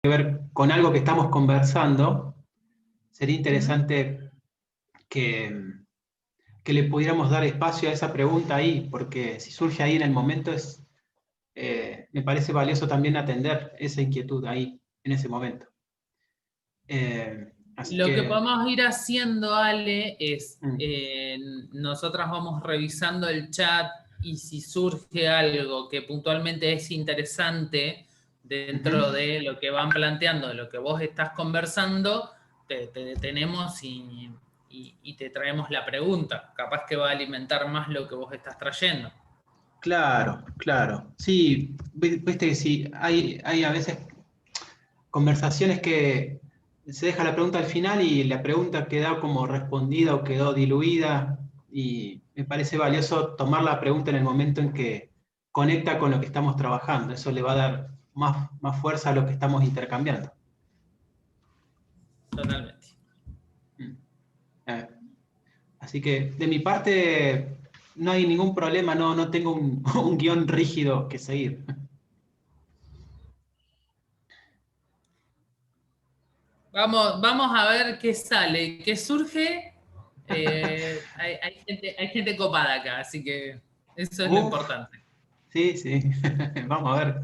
que ver con algo que estamos conversando, sería interesante que le pudiéramos dar espacio a esa pregunta ahí, porque si surge ahí en el momento, me parece valioso también atender esa inquietud ahí, en ese momento. Así Lo que que podemos ir haciendo, Ale, es nosotras vamos revisando el chat y si surge algo que puntualmente es interesante dentro de lo que van planteando, de lo que vos estás conversando, te detenemos y te traemos la pregunta. Capaz que va a alimentar más lo que vos estás trayendo. claro, claro. Sí, viste que sí, hay a veces conversaciones que se deja la pregunta al final y la pregunta queda como respondida o quedó diluida, y me parece valioso tomar la pregunta en el momento en que conecta con lo que estamos trabajando. Eso le va a dar más fuerza a lo que estamos intercambiando. Totalmente. Así que de mi parte no hay ningún problema, no tengo un guión rígido que seguir. Vamos a ver qué sale, qué surge. Hay gente copada acá, así que eso es lo Uf, importante. sí, sí, vamos a ver.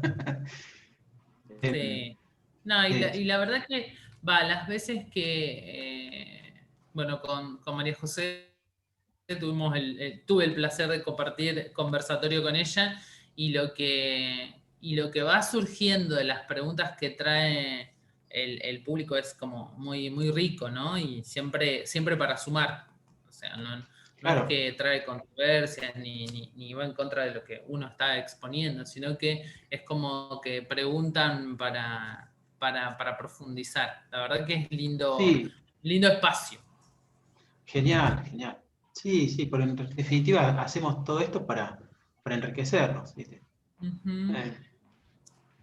Sí. No, y la verdad que las veces que, bueno, con María José tuve el placer de compartir conversatorio con ella y lo que va surgiendo de las preguntas que trae el público es como muy, muy rico, ¿no? Y siempre para sumar. O sea, no es Claro, que trae controversias ni va en contra de lo que uno está exponiendo, sino que es como que preguntan para profundizar. La verdad que es sí, lindo espacio. genial, genial. Sí, sí, pero en definitiva hacemos todo esto para enriquecernos, ¿viste? Ujú. Eh,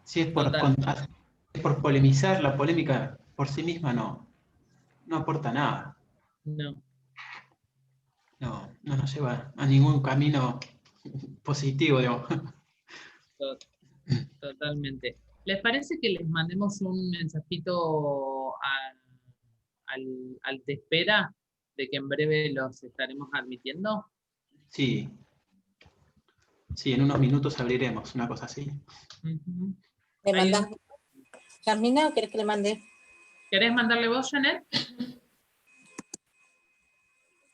si es Total. es por polemizar, la polémica por sí misma no aporta nada. No. No nos lleva a ningún camino positivo, digamos. Totalmente. ¿Les parece que les mandemos un mensajito al Te Espera de que en breve los estaremos admitiendo? Sí, sí, en unos minutos abriremos, una cosa así. Uh-huh. ¿Le mandás, Carmina, o querés que le mande? ¿Querés mandarle vos, Janet?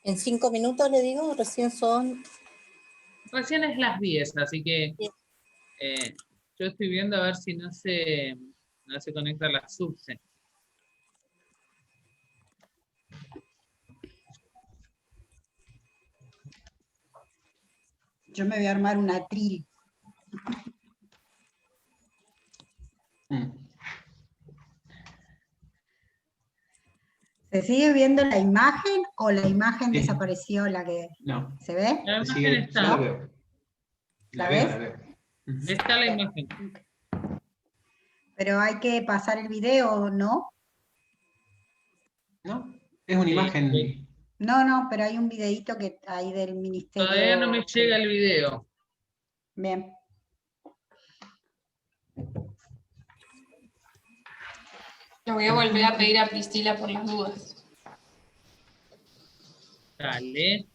En 5 minutos le digo, recién son... Recién es las 10, así que Bien. yo estoy viendo a ver si no se conecta la subse. Yo me voy a armar una atril. ¿Se sigue viendo la imagen o la imagen Sí. desapareció, la que No. se ve? La imagen Sigue, está. yo la veo. ¿La ves? La veo. Está la imagen. Pero hay que pasar el video, ¿no? ¿No? Es una imagen. No, pero hay un videíto que hay del ministerio. Todavía no me llega el video. Bien. Le voy a volver a pedir a Priscila por las dudas. Dale.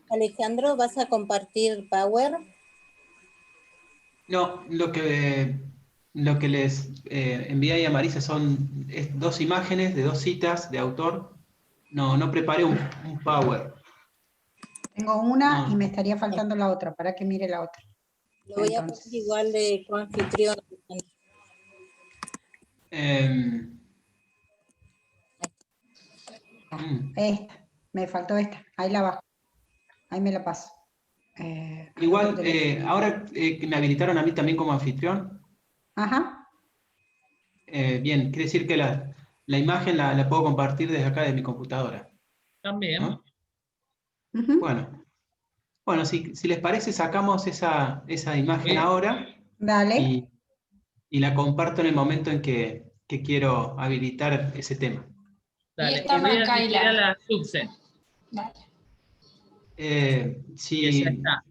Alejandro, ¿vas a compartir Power? No, lo que les envié ahí a Marisa son dos imágenes de dos citas de autor. No preparé un Power. Tengo una No. y me estaría faltando la otra, para que mire la otra. Lo voy a poner igual de coanfitrión. Esta, me faltó esta, ahí la bajo. Ahí me la paso. Igual, ahora que me habilitaron a mí también como anfitrión, Ajá. bien, quiere decir que la imagen la puedo compartir desde acá de mi computadora. También. ¿No? Bueno, si les parece, sacamos esa imagen Bien. ahora. Dale. Y la comparto en el momento en que quiero habilitar ese tema. Dale. Y esta voy a Micaela. retirar la subse. Dale. Que ya está.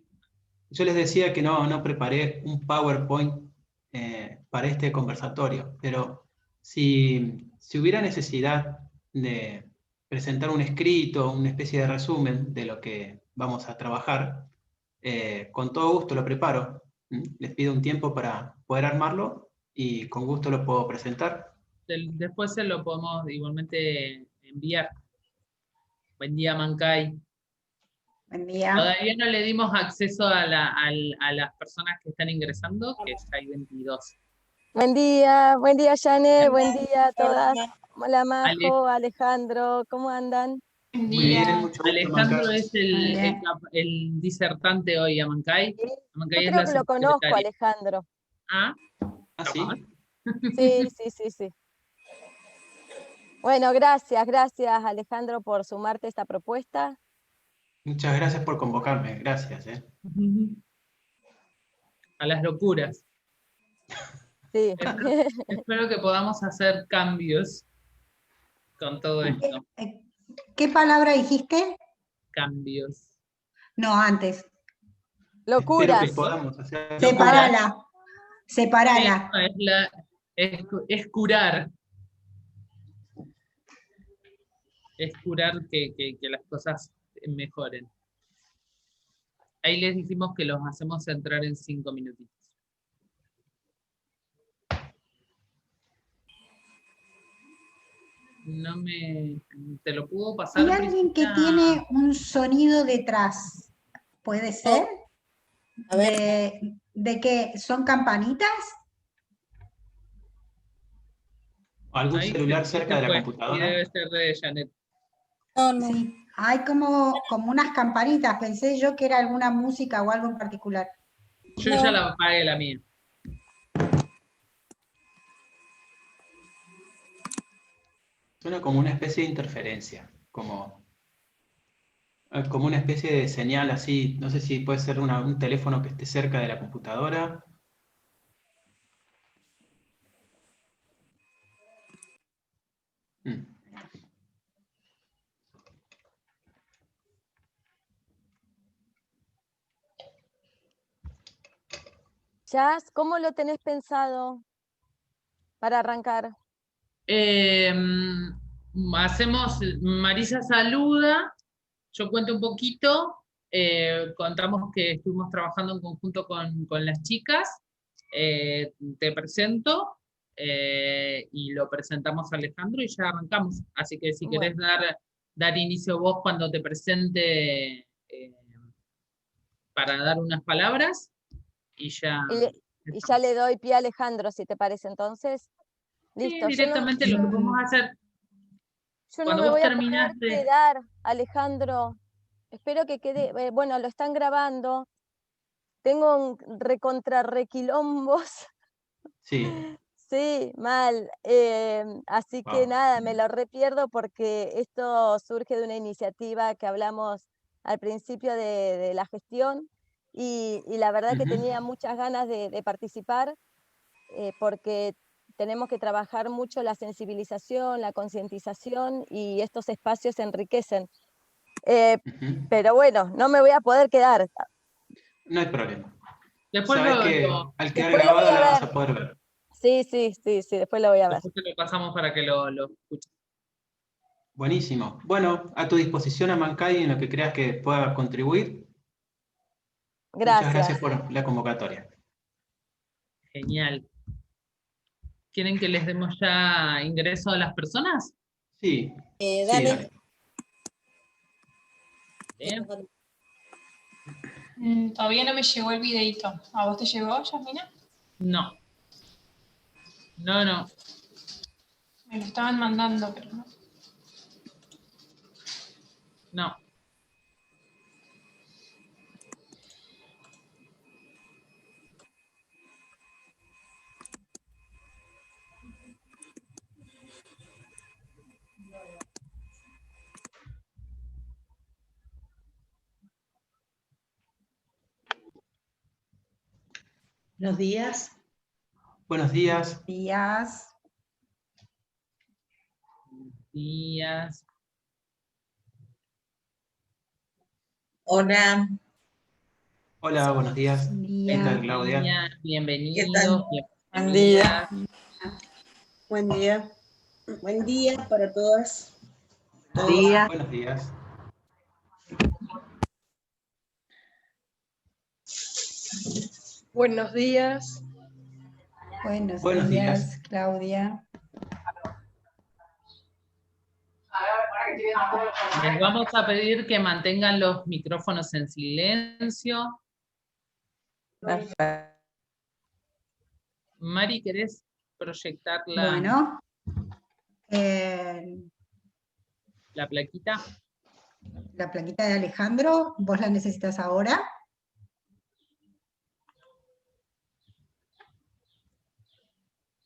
yo les decía que no preparé un PowerPoint para este conversatorio, pero si hubiera necesidad de presentar un escrito, una especie de resumen de lo que vamos a trabajar, con todo gusto lo preparo. Les pido un tiempo para poder armarlo y con gusto lo puedo presentar. Después se lo podemos igualmente enviar. Buen día, Mancay. Buen día. Todavía no le dimos acceso a las personas que están ingresando, que ya hay 22. Buen día, Janet, buen día a todas. Hola Ale- Majo, Alejandro, ¿cómo andan? Buen Muy bien, día. mucho gusto, Alejandro Mancay. es Muy bien. el disertante hoy, Amancay. Sí, Amancay yo es creo la que lo conozco, subsecretaria. Alejandro. Ah, ¿Ah, capaz. sí? Sí. Bueno, gracias Alejandro por sumarte a esta propuesta. Muchas gracias por convocarme, gracias. A las locuras. Sí. Espero que podamos hacer cambios con todo esto. ¿Qué palabra dijiste? Cambios. No, antes. Espero que Locuras. podamos hacer. Separala. Separala. Es curar. Es curar que las cosas mejoren. Ahí les dijimos que los hacemos entrar en 5 minutitos. No me... ¿Te lo puedo pasar? Hay alguien que Priscila? tiene un sonido detrás. ¿Puede ser? A ver. ¿De qué? ¿Son campanitas? ¿Algún Ahí celular se cerca de la fue. Y computadora? debe ser de Janet. No. Sí. Hay como unas campanitas. Pensé yo que era alguna música o algo en particular. Yo No. ya la apagué la mía. Suena como una especie de interferencia, como una especie de señal así, no sé si puede ser un teléfono que esté cerca de la computadora. Mm. Jazz, ¿cómo lo tenés pensado para arrancar? Hacemos, Marisa saluda, yo cuento un poquito, contamos que estuvimos trabajando en conjunto con las chicas, te presento y lo presentamos a Alejandro y ya arrancamos. Así que si querés dar inicio vos cuando te presente para dar unas palabras y ya... Y ya le doy pie a Alejandro, si te parece entonces. Sí, Listo, directamente lo que podemos hacer. yo no Cuando me vos voy a poder terminaste... quedar, Alejandro. Espero que quede, bueno, lo están grabando. Tengo un requilombos. Sí. Sí, mal. Así que Wow. nada, me lo repierdo porque esto surge de una iniciativa que hablamos al principio de la gestión y la verdad que Ujú. tenía muchas ganas de participar porque tenemos que trabajar mucho la sensibilización, la concientización y estos espacios enriquecen. Ujú. Pero bueno, no me voy a poder quedar. No hay problema. Después Sabes que al quedar Después lo voy grabado a la vas ver. a poder ver. Sí, después lo voy a ver. después te lo pasamos para que lo escuches. Buenísimo. Bueno, a tu disposición, Amancay, en lo que creas que pueda contribuir. Muchas Gracias. gracias por la convocatoria. Genial. ¿Quieren que les demos ya ingreso a las personas? Sí, sí, Dale. dale. Bien. Todavía no me llegó el videito. ¿A vos te llegó, Yasmina? No. No. Me lo estaban mandando, pero no. No. Buenos días. Buenos días. Días. Días. Hola. Hola, buenos días. Buen Ahí está día. Claudia. Bienvenidos, Buen día. bienvenidas. Buen día. Buen día para todas. Buen día. Buenos días. Buenos días. Buenos Buenos días. días, Claudia. Les vamos a pedir que mantengan los micrófonos en silencio. Perfecto. Mari, ¿querés proyectar la, Bueno, la plaquita? la plaquita de Alejandro, ¿vos la necesitas ahora?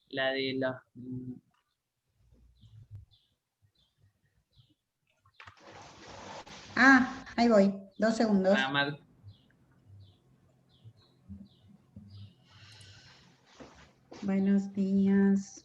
La de los... Ah, ahí voy, 2 segundos. para mar- Buenos días.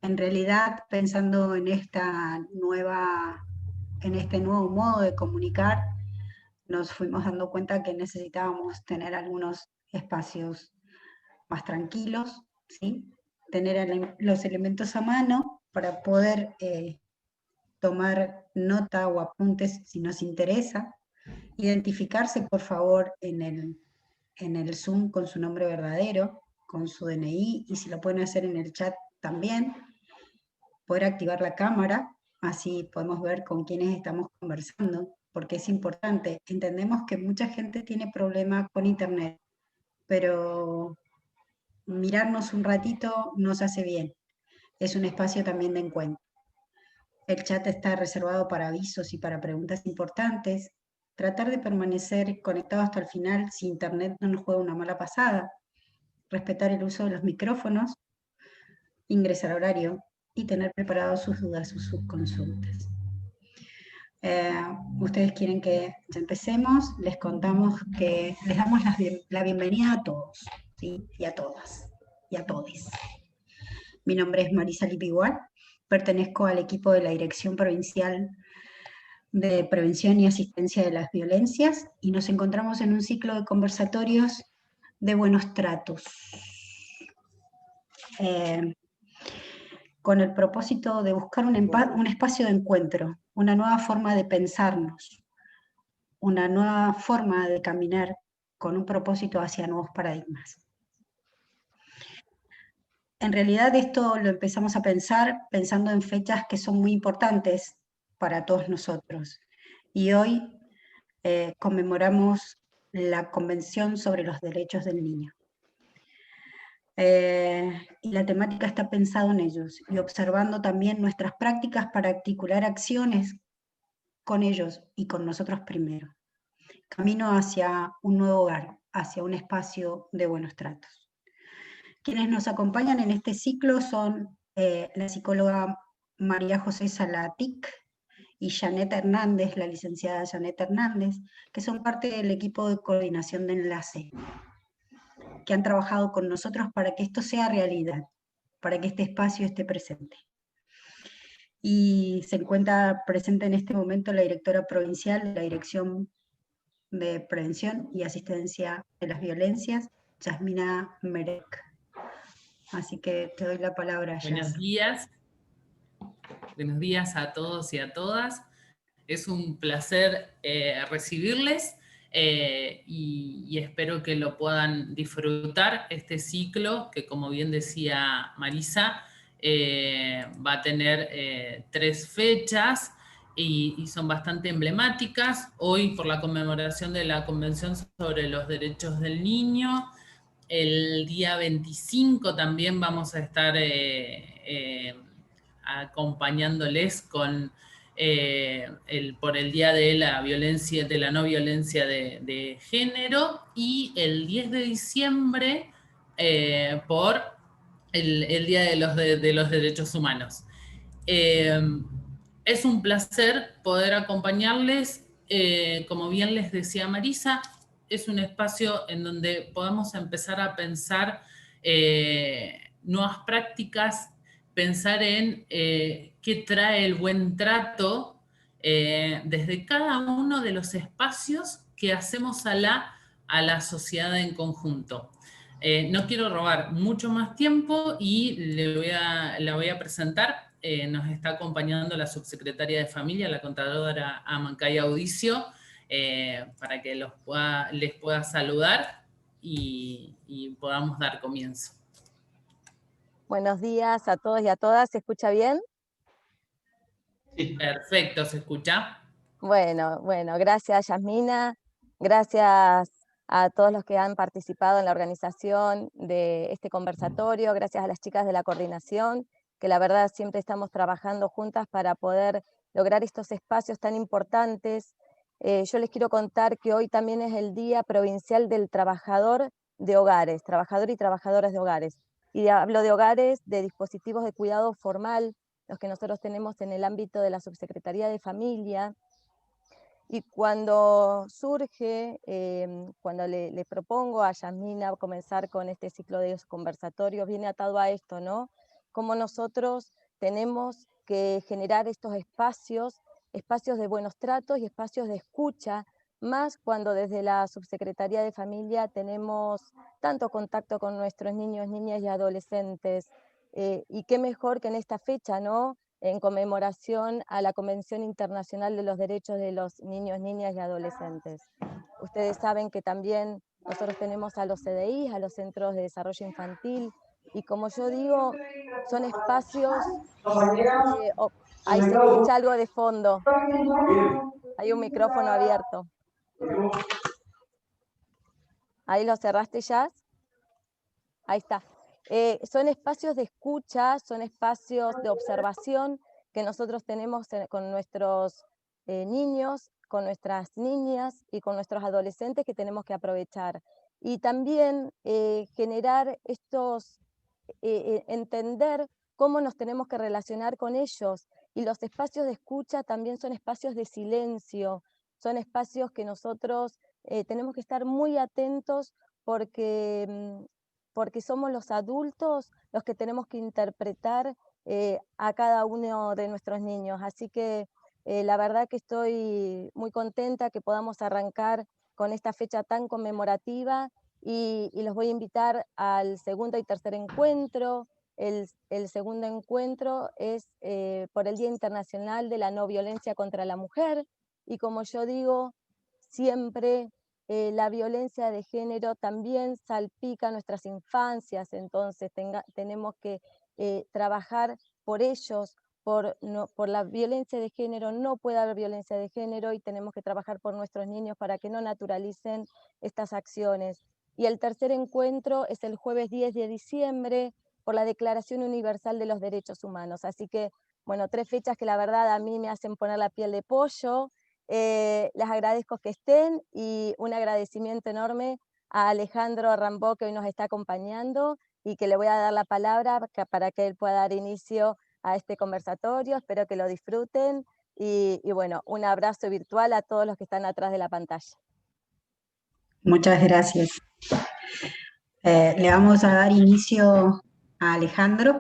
En realidad, pensando en este nuevo modo de comunicar, nos fuimos dando cuenta que necesitábamos tener algunos espacios más tranquilos, ¿sí? Tener los elementos a mano para poder tomar nota o apuntes si nos interesa. Identificarse, por favor, en el Zoom con su nombre verdadero, con su DNI, y si lo pueden hacer en el chat también. Poder activar la cámara, así podemos ver con quiénes estamos conversando, porque es importante. Entendemos que mucha gente tiene problemas con internet, pero mirarnos un ratito nos hace bien. Es un espacio también de encuentro. El chat está reservado para avisos y para preguntas importantes. Tratar de permanecer conectado hasta el final si internet no nos juega una mala pasada. Respetar el uso de los micrófonos. Ingresar a horario y tener preparadas sus dudas o sus consultas. Ustedes quieren que ya empecemos, les contamos que les damos la bienvenida a todos, ¿sí? Y a todas, y a todes. Mi nombre es Marisa Lipigual, pertenezco al equipo de la Dirección Provincial de Prevención y Asistencia de las Violencias y nos encontramos en un ciclo de conversatorios de buenos tratos. Con el propósito de buscar un espacio de encuentro, una nueva forma de pensarnos, una nueva forma de caminar con un propósito hacia nuevos paradigmas. En realidad esto lo empezamos a pensar pensando en fechas que son muy importantes para todos nosotros. Y hoy conmemoramos la Convención sobre los Derechos del Niño. Y la temática está pensada en ellos y observando también nuestras prácticas para articular acciones con ellos y con nosotros primero. Camino hacia un nuevo hogar, hacia un espacio de buenos tratos. Quienes nos acompañan en este ciclo son la psicóloga María José Salatic y Janet Hernández, la licenciada Janet Hernández, que son parte del equipo de coordinación de enlace, que han trabajado con nosotros para que esto sea realidad, para que este espacio esté presente. Y se encuentra presente en este momento la directora provincial de la Dirección de Prevención y Asistencia de las Violencias, Yasmina Merek. Así que te doy la palabra, Yas. Buenos días. Buenos días a todos y a todas. Es un placer recibirles y espero que lo puedan disfrutar este ciclo que, como bien decía Marisa, va a tener 3 fechas y son bastante emblemáticas. Hoy, por la conmemoración de la Convención sobre los Derechos del Niño, el día 25 también vamos a estar acompañándoles con por el Día de la Violencia, de la No Violencia de Género, y el 10 de diciembre por el Día de los Derechos Humanos. Es un placer poder acompañarles. Como bien les decía Marisa, es un espacio en donde podamos empezar a pensar nuevas prácticas, pensar en qué trae el buen trato desde cada uno de los espacios que hacemos a la sociedad en conjunto. No quiero robar mucho más tiempo y la voy a presentar. Nos está acompañando la subsecretaria de Familia, la contadora Amancaya Audicio, para que les pueda saludar y podamos dar comienzo. Buenos días a todos y a todas, ¿se escucha bien? Sí. Perfecto, ¿se escucha? Bueno, gracias Yasmina, gracias a todos los que han participado en la organización de este conversatorio, gracias a las chicas de la coordinación, que la verdad siempre estamos trabajando juntas para poder lograr estos espacios tan importantes. Yo les quiero contar que hoy también es el Día Provincial del Trabajador de Hogares, trabajador y trabajadoras de hogares. Y hablo de hogares, de dispositivos de cuidado formal, los que nosotros tenemos en el ámbito de la Subsecretaría de Familia. Y cuando surge, cuando le propongo a Yasmina comenzar con este ciclo de conversatorios, viene atado a esto, ¿no? Cómo nosotros tenemos que generar estos espacios de buenos tratos y espacios de escucha, más cuando desde la Subsecretaría de Familia tenemos tanto contacto con nuestros niños, niñas y adolescentes. Y qué mejor que en esta fecha, ¿no? En conmemoración a la Convención Internacional de los Derechos de los Niños, Niñas y Adolescentes. Ustedes saben que también nosotros tenemos a los CDI, a los Centros de Desarrollo Infantil, y como yo digo, son espacios... ahí se escucha algo de fondo. Hay un micrófono abierto. ¿Ahí lo cerraste ya? Ahí está. Son espacios de escucha, son espacios de observación que nosotros tenemos con nuestros niños, con nuestras niñas y con nuestros adolescentes que tenemos que aprovechar. Y también generar entender cómo nos tenemos que relacionar con ellos. Y los espacios de escucha también son espacios de silencio, son espacios que nosotros tenemos que estar muy atentos porque somos los adultos los que tenemos que interpretar a cada uno de nuestros niños. Así que la verdad que estoy muy contenta que podamos arrancar con esta fecha tan conmemorativa y los voy a invitar al segundo y tercer encuentro. El segundo encuentro es por el Día Internacional de la No Violencia contra la Mujer, y como yo digo, siempre la violencia de género también salpica nuestras infancias, entonces tenemos que trabajar por ellos, por la violencia de género. No puede haber violencia de género y tenemos que trabajar por nuestros niños para que no naturalicen estas acciones. Y el tercer encuentro es el jueves 10 de diciembre por la Declaración Universal de los Derechos Humanos. Así que, bueno, 3 fechas que la verdad a mí me hacen poner la piel de pollo. Les agradezco que estén y un agradecimiento enorme a Alejandro Rambó, que hoy nos está acompañando y que le voy a dar la palabra para que él pueda dar inicio a este conversatorio. Espero que lo disfruten y bueno, un abrazo virtual a todos los que están atrás de la pantalla. Muchas gracias. Le vamos a dar inicio a Alejandro.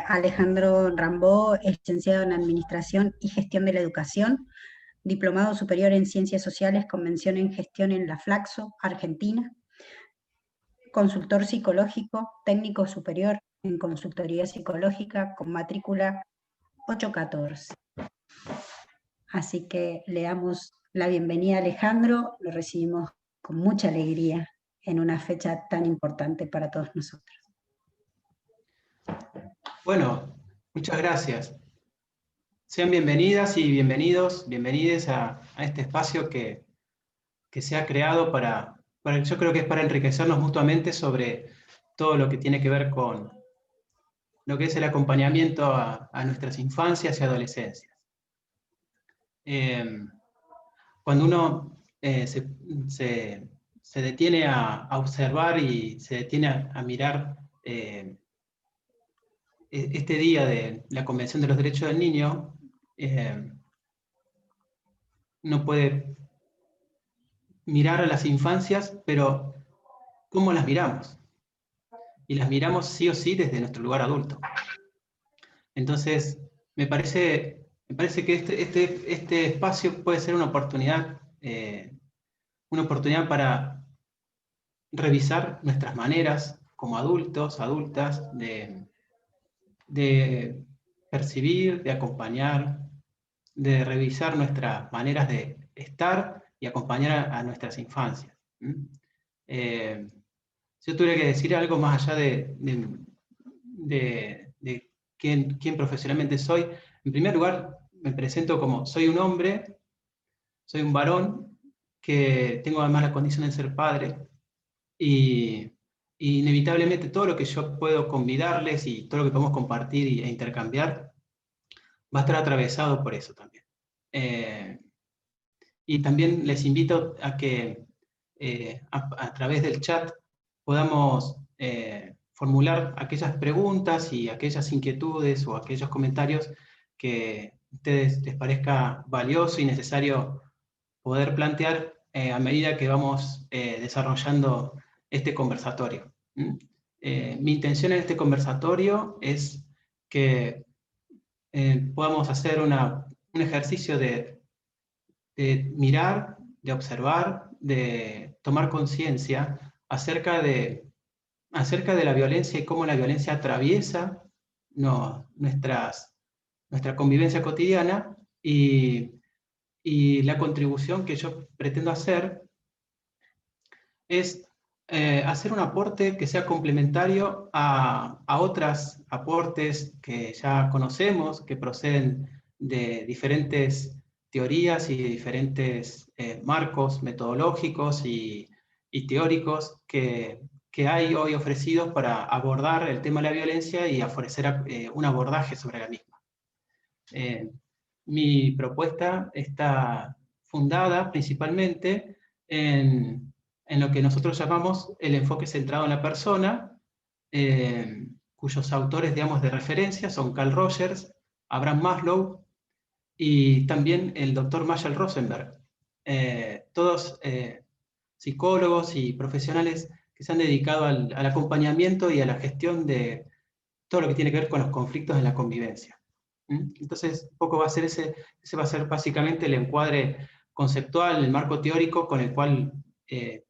Alejandro Rambó es licenciado en Administración y Gestión de la Educación, diplomado superior en Ciencias Sociales con mención en Gestión en la Flaxo, Argentina, consultor psicológico, técnico superior en Consultoría Psicológica con matrícula 814. Así que le damos la bienvenida a Alejandro, lo recibimos con mucha alegría en una fecha tan importante para todos nosotros. Bueno, muchas gracias. Sean bienvenidas y bienvenides a este espacio que se ha creado yo creo que es para enriquecernos mutuamente sobre todo lo que tiene que ver con lo que es el acompañamiento a nuestras infancias y adolescencias. Cuando uno se detiene a observar y se detiene a mirar este día de la Convención de los Derechos del Niño, uno puede mirar a las infancias, pero ¿cómo las miramos? Y las miramos sí o sí desde nuestro lugar adulto. Entonces, me parece que este espacio puede ser una oportunidad para revisar nuestras maneras como adultos, adultas, de percibir, de acompañar, de revisar nuestras maneras de estar y acompañar a nuestras infancias. Si yo tuviera que decir algo más allá de quién profesionalmente soy, en primer lugar me presento como soy un hombre, soy un varón, que tengo además la condición de ser padre, y inevitablemente todo lo que yo puedo convidarles y todo lo que podemos compartir e intercambiar va a estar atravesado por eso también. Y también les invito a que a través del chat podamos formular aquellas preguntas y aquellas inquietudes o aquellos comentarios que a ustedes les parezca valioso y necesario poder plantear a medida que vamos desarrollando este conversatorio. Mi intención en este conversatorio es que podamos hacer un ejercicio de mirar, de observar, de tomar conciencia acerca de la violencia y cómo la violencia atraviesa nuestra convivencia cotidiana, y la contribución que yo pretendo hacer es hacer un aporte que sea complementario a otros aportes que ya conocemos, que proceden de diferentes teorías y de diferentes marcos metodológicos y teóricos que hay hoy ofrecidos para abordar el tema de la violencia y ofrecer un abordaje sobre la misma. Mi propuesta está fundada principalmente en lo que nosotros llamamos el enfoque centrado en la persona, cuyos autores, digamos, de referencia son Carl Rogers, Abraham Maslow y también el doctor Marshall Rosenberg. Todos psicólogos y profesionales que se han dedicado al acompañamiento y a la gestión de todo lo que tiene que ver con los conflictos en la convivencia. Entonces, un poco va a ser ese va a ser básicamente el encuadre conceptual, el marco teórico con el cual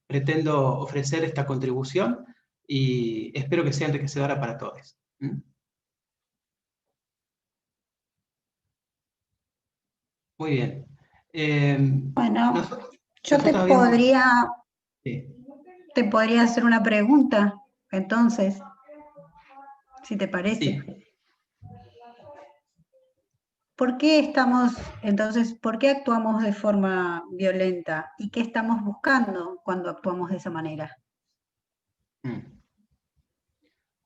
pretendo ofrecer esta contribución, y espero que sea enriquecedora para todos. Muy bien. Bueno, yo te podría hacer una pregunta, entonces, si te parece. Sí. ¿Por qué actuamos de forma violenta? ¿Y qué estamos buscando cuando actuamos de esa manera?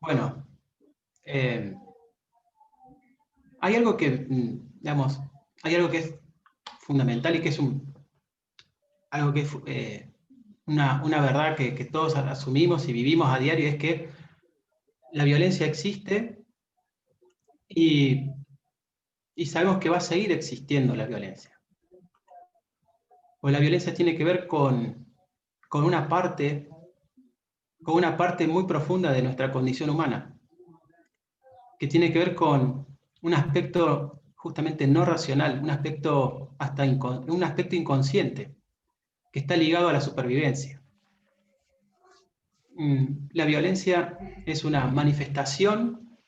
Bueno, hay algo que, hay algo que es fundamental y que es algo que es una verdad que todos asumimos y vivimos a diario, es que la violencia existe y sabemos que va a seguir existiendo la violencia. Pues la violencia tiene que ver con una parte muy profunda de nuestra condición humana, que tiene que ver con un aspecto justamente no racional, un aspecto inconsciente, que está ligado a la supervivencia. La violencia es una manifestación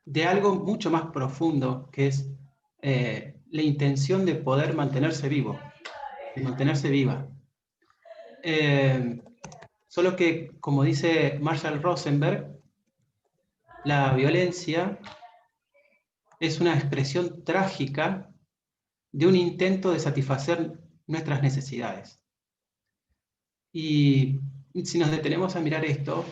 de algo mucho más profundo, que es la intención de poder mantenerse vivo, de mantenerse viva. Solo que, como dice Marshall Rosenberg, la violencia es una expresión trágica de un intento de satisfacer nuestras necesidades. Y si nos detenemos a mirar esto,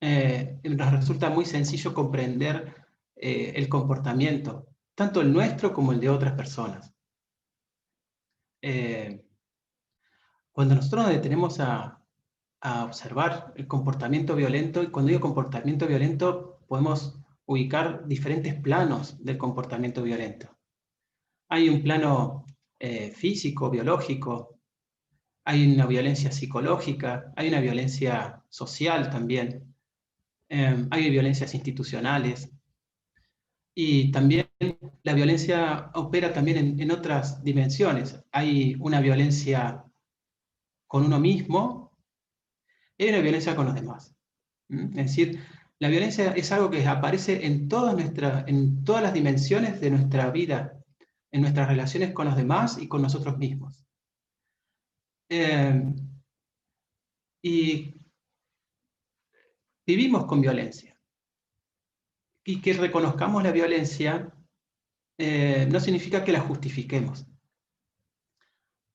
nos resulta muy sencillo comprender el comportamiento, tanto el nuestro como el de otras personas. Cuando nosotros nos detenemos a observar el comportamiento violento, y cuando digo comportamiento violento, podemos ubicar diferentes planos del comportamiento violento. Hay un plano físico, biológico, hay una violencia psicológica, hay una violencia social también, hay violencias institucionales, y también la violencia opera también en otras dimensiones. Hay una violencia con uno mismo y hay una violencia con los demás. Es decir, la violencia es algo que aparece en todas las dimensiones de nuestra vida, en nuestras relaciones con los demás y con nosotros mismos. Y vivimos con violencia. Y que reconozcamos la violencia no significa que la justifiquemos.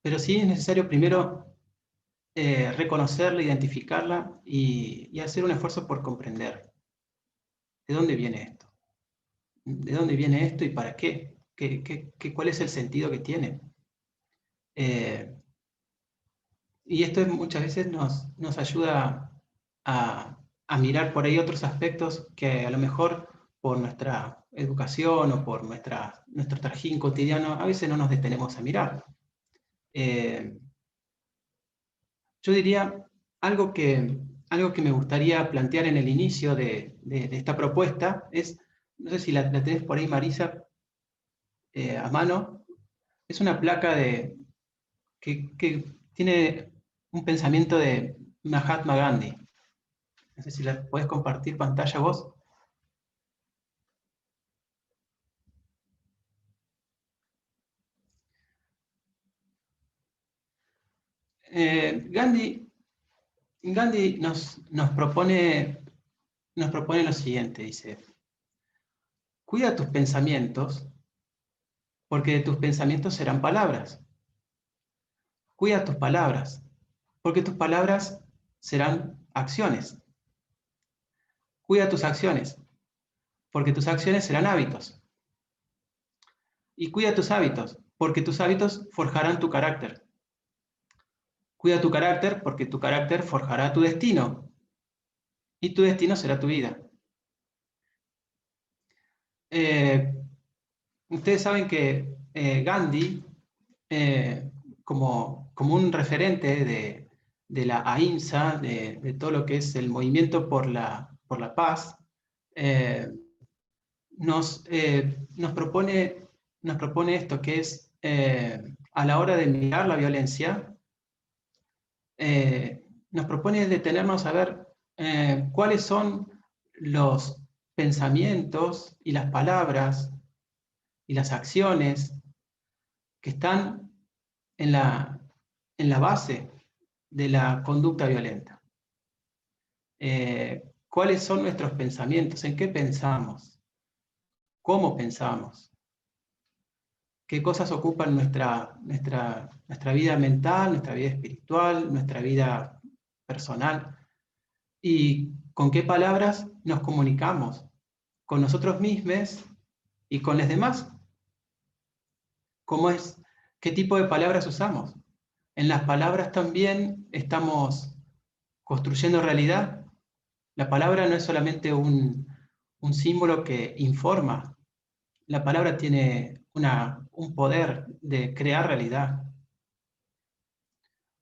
Pero sí es necesario primero reconocerla, identificarla y hacer un esfuerzo por comprender de dónde viene esto. ¿De dónde viene esto y para qué? ¿Cuál es el sentido que tiene? Y esto muchas veces nos ayuda a mirar por ahí otros aspectos que a lo mejor por nuestra educación o por nuestro trajín cotidiano a veces no nos detenemos a mirar. Yo diría algo que me gustaría plantear en el inicio de esta propuesta es, no sé si la tenés por ahí, Marisa, a mano, es una placa que tiene un pensamiento de Mahatma Gandhi. No sé si la podés compartir pantalla vos. Gandhi nos propone lo siguiente, dice: cuida tus pensamientos, porque de tus pensamientos serán palabras. Cuida tus palabras, porque tus palabras serán acciones. Cuida tus acciones, porque tus acciones serán hábitos. Y cuida tus hábitos, porque tus hábitos forjarán tu carácter. Cuida tu carácter, porque tu carácter forjará tu destino. Y tu destino será tu vida. Ustedes saben que Gandhi, como un referente de la ahimsa, de todo lo que es el movimiento por la paz, nos propone esto, que es, a la hora de mirar la violencia, nos propone detenernos a ver cuáles son los pensamientos y las palabras y las acciones que están en la base de la conducta violenta. ¿Cuáles son nuestros pensamientos? ¿En qué pensamos? ¿Cómo pensamos? ¿Qué cosas ocupan nuestra vida mental, nuestra vida espiritual, nuestra vida personal? ¿Y con qué palabras nos comunicamos con nosotros mismos y con los demás? ¿Qué tipo de palabras usamos? En las palabras también estamos construyendo realidad. La palabra no es solamente un símbolo que informa. La palabra tiene un poder de crear realidad.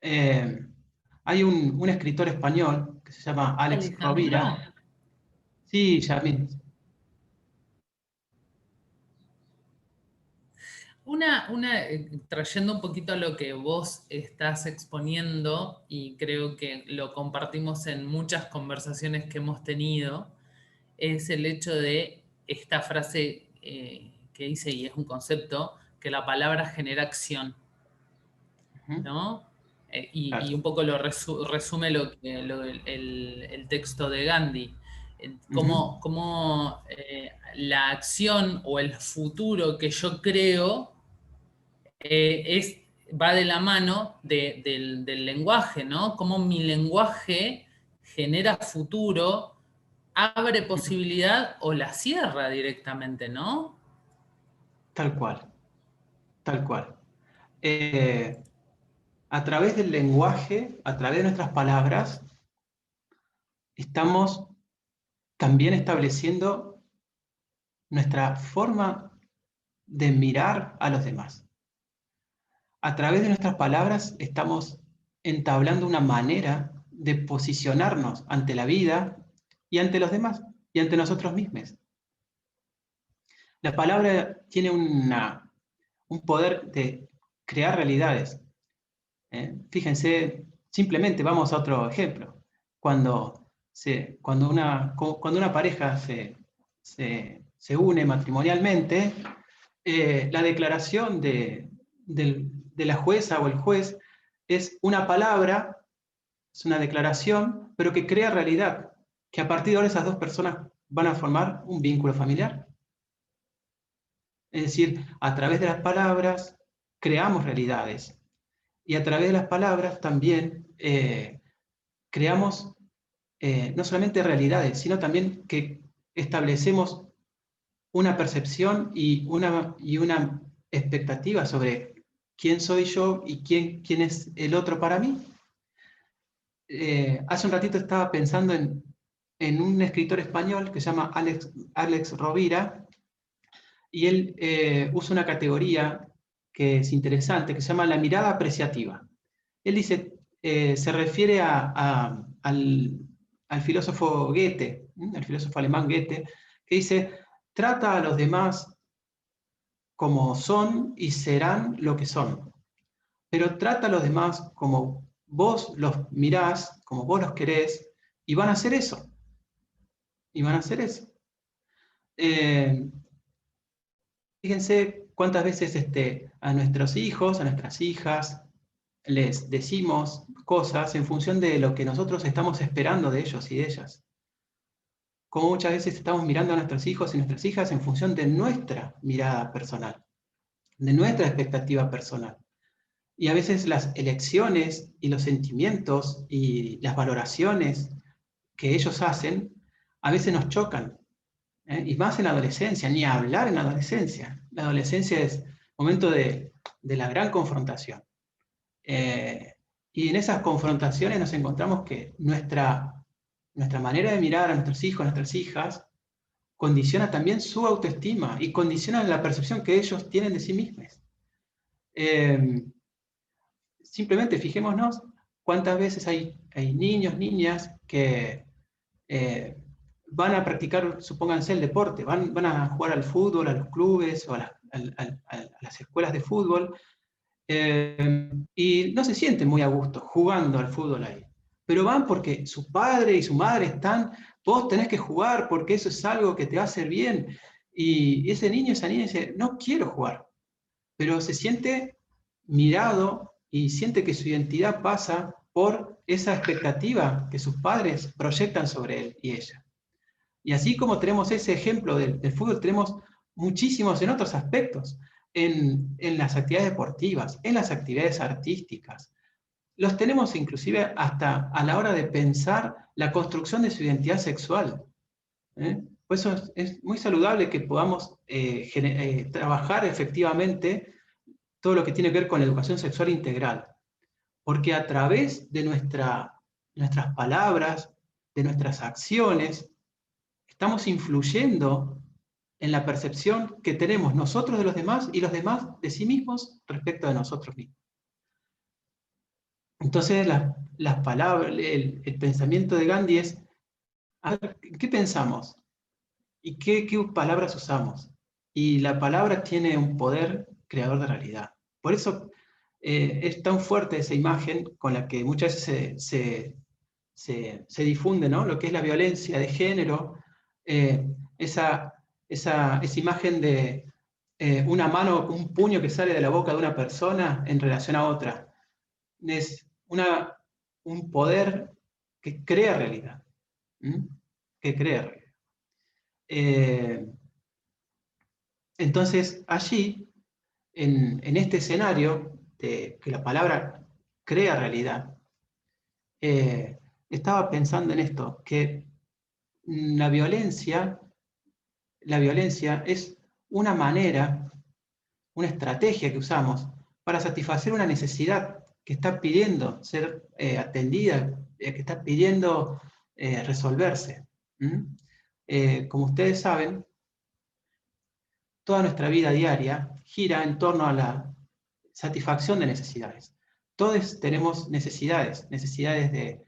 Hay un escritor español que se llama Alex Alejandro. Rovira. Sí, Yasmín. Trayendo un poquito a lo que vos estás exponiendo, y creo que lo compartimos en muchas conversaciones que hemos tenido, es el hecho de esta frase que dice, y es un concepto, que la palabra genera acción, ¿no? Claro. Y un poco lo resume el texto de Gandhi. Cómo la acción o el futuro que yo creo va de la mano del lenguaje, ¿no? Cómo mi lenguaje genera futuro, abre posibilidad o la cierra directamente, ¿no? Tal cual, tal cual. A través del lenguaje, a través de nuestras palabras, estamos también estableciendo nuestra forma de mirar a los demás. A través de nuestras palabras estamos entablando una manera de posicionarnos ante la vida y ante los demás y ante nosotros mismos. La palabra tiene un poder de crear realidades. Fíjense, simplemente vamos a otro ejemplo. Cuando una pareja se une matrimonialmente, la declaración de la jueza o el juez es una palabra, es una declaración, pero que crea realidad, que a partir de ahora esas dos personas van a formar un vínculo familiar. Es decir, a través de las palabras creamos realidades y a través de las palabras también creamos no solamente realidades, sino también que establecemos una percepción y una expectativa sobre quién soy yo y quién es el otro para mí. Hace un ratito estaba pensando en un escritor español que se llama Alex Rovira, y él usa una categoría que es interesante, que se llama la mirada apreciativa. Él dice, se refiere al filósofo Goethe, el filósofo alemán Goethe, que dice, trata a los demás como son y serán lo que son, pero trata a los demás como vos los mirás, como vos los querés, y van a hacer eso. Y van a hacer eso. Fíjense cuántas veces a nuestros hijos, a nuestras hijas, les decimos cosas en función de lo que nosotros estamos esperando de ellos y de ellas. Como muchas veces estamos mirando a nuestros hijos y nuestras hijas en función de nuestra mirada personal, de nuestra expectativa personal. Y a veces las elecciones y los sentimientos y las valoraciones que ellos hacen, a veces nos chocan. Y más en la adolescencia, ni hablar en la adolescencia. La adolescencia es momento de la gran confrontación. Y en esas confrontaciones nos encontramos que nuestra manera de mirar a nuestros hijos, a nuestras hijas, condiciona también su autoestima y condiciona la percepción que ellos tienen de sí mismos. Simplemente fijémonos cuántas veces hay niños, niñas que van a practicar, supónganse, el deporte, van a jugar al fútbol, a los clubes o a las escuelas de fútbol, y no se sienten muy a gusto jugando al fútbol ahí. Pero van porque su padre y su madre están, vos tenés que jugar porque eso es algo que te va a hacer bien. Y ese niño, esa niña dice, no quiero jugar, pero se siente mirado y siente que su identidad pasa por esa expectativa que sus padres proyectan sobre él y ella. Y así como tenemos ese ejemplo del fútbol, tenemos muchísimos en otros aspectos, en las actividades deportivas, en las actividades artísticas. Los tenemos inclusive hasta a la hora de pensar la construcción de su identidad sexual. Por eso es muy saludable que podamos trabajar efectivamente todo lo que tiene que ver con la educación sexual integral. Porque a través de nuestras palabras, de nuestras acciones, estamos influyendo en la percepción que tenemos nosotros de los demás y los demás de sí mismos respecto de nosotros mismos. Entonces, las palabras, el pensamiento de Gandhi es, a ver, ¿qué pensamos? ¿Y qué palabras usamos? Y la palabra tiene un poder creador de realidad. Por eso es tan fuerte esa imagen con la que muchas veces se difunde, ¿no? Lo que es la violencia de género, esa imagen de una mano, un puño que sale de la boca de una persona en relación a otra. Es un poder que crea realidad. Que crea realidad. Entonces, allí, en este escenario de que la palabra crea realidad, estaba pensando en esto, que la violencia es una manera, una estrategia que usamos para satisfacer una necesidad que está pidiendo ser atendida, que está pidiendo resolverse. Como ustedes saben, toda nuestra vida diaria gira en torno a la satisfacción de necesidades. Todos tenemos necesidades de,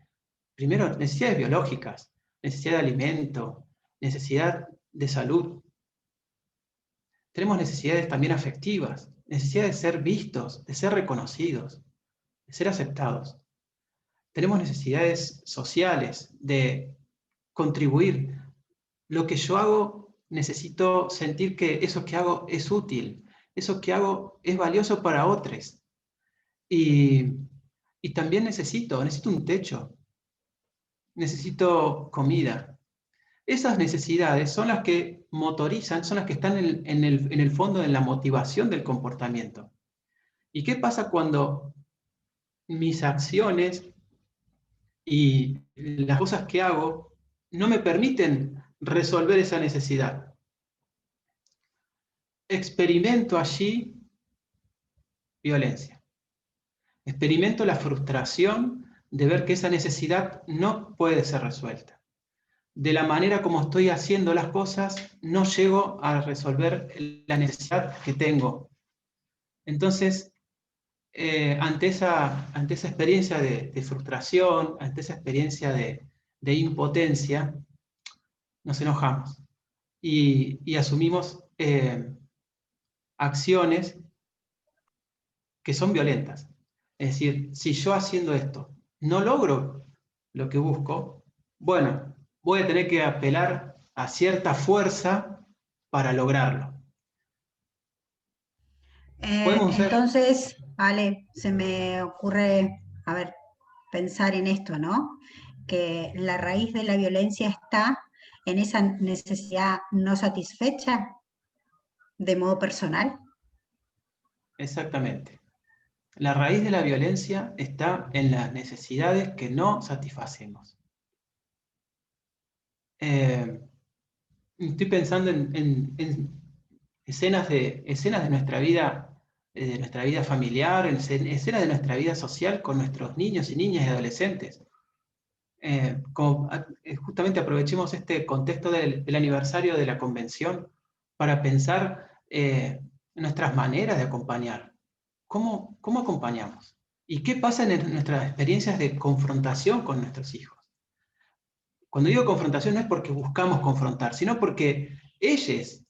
primero, necesidades biológicas, necesidad de alimento, necesidad de salud. Tenemos necesidades también afectivas, necesidad de ser vistos, de ser reconocidos, de ser aceptados. Tenemos necesidades sociales, de contribuir. Lo que yo hago, necesito sentir que eso que hago es útil, eso que hago es valioso para otros. Y también necesito un techo, necesito comida. Esas necesidades son las que motorizan, son las que están en el fondo de la motivación del comportamiento. ¿Y qué pasa cuando mis acciones y las cosas que hago no me permiten resolver esa necesidad? Experimento allí violencia. Experimento la frustración de ver que esa necesidad no puede ser resuelta. De la manera como estoy haciendo las cosas, no llego a resolver la necesidad que tengo. Entonces, ante esa experiencia de frustración, ante esa experiencia de impotencia, nos enojamos y asumimos acciones que son violentas. Es decir, si yo haciendo esto no logro lo que busco, bueno, voy a tener que apelar a cierta fuerza para lograrlo. Entonces, Ale, se me ocurre, a ver, pensar en esto, ¿no? Que la raíz de la violencia está en esa necesidad no satisfecha de modo personal. Exactamente. La raíz de la violencia está en las necesidades que no satisfacemos. Estoy pensando en escenas de nuestra vida familiar, en escenas de nuestra vida social con nuestros niños y niñas y adolescentes. Justamente aprovechemos este contexto del aniversario de la convención para pensar nuestras maneras de acompañar. ¿Cómo acompañamos? ¿Y qué pasa en nuestras experiencias de confrontación con nuestros hijos? Cuando digo confrontación no es porque buscamos confrontar, sino porque ellos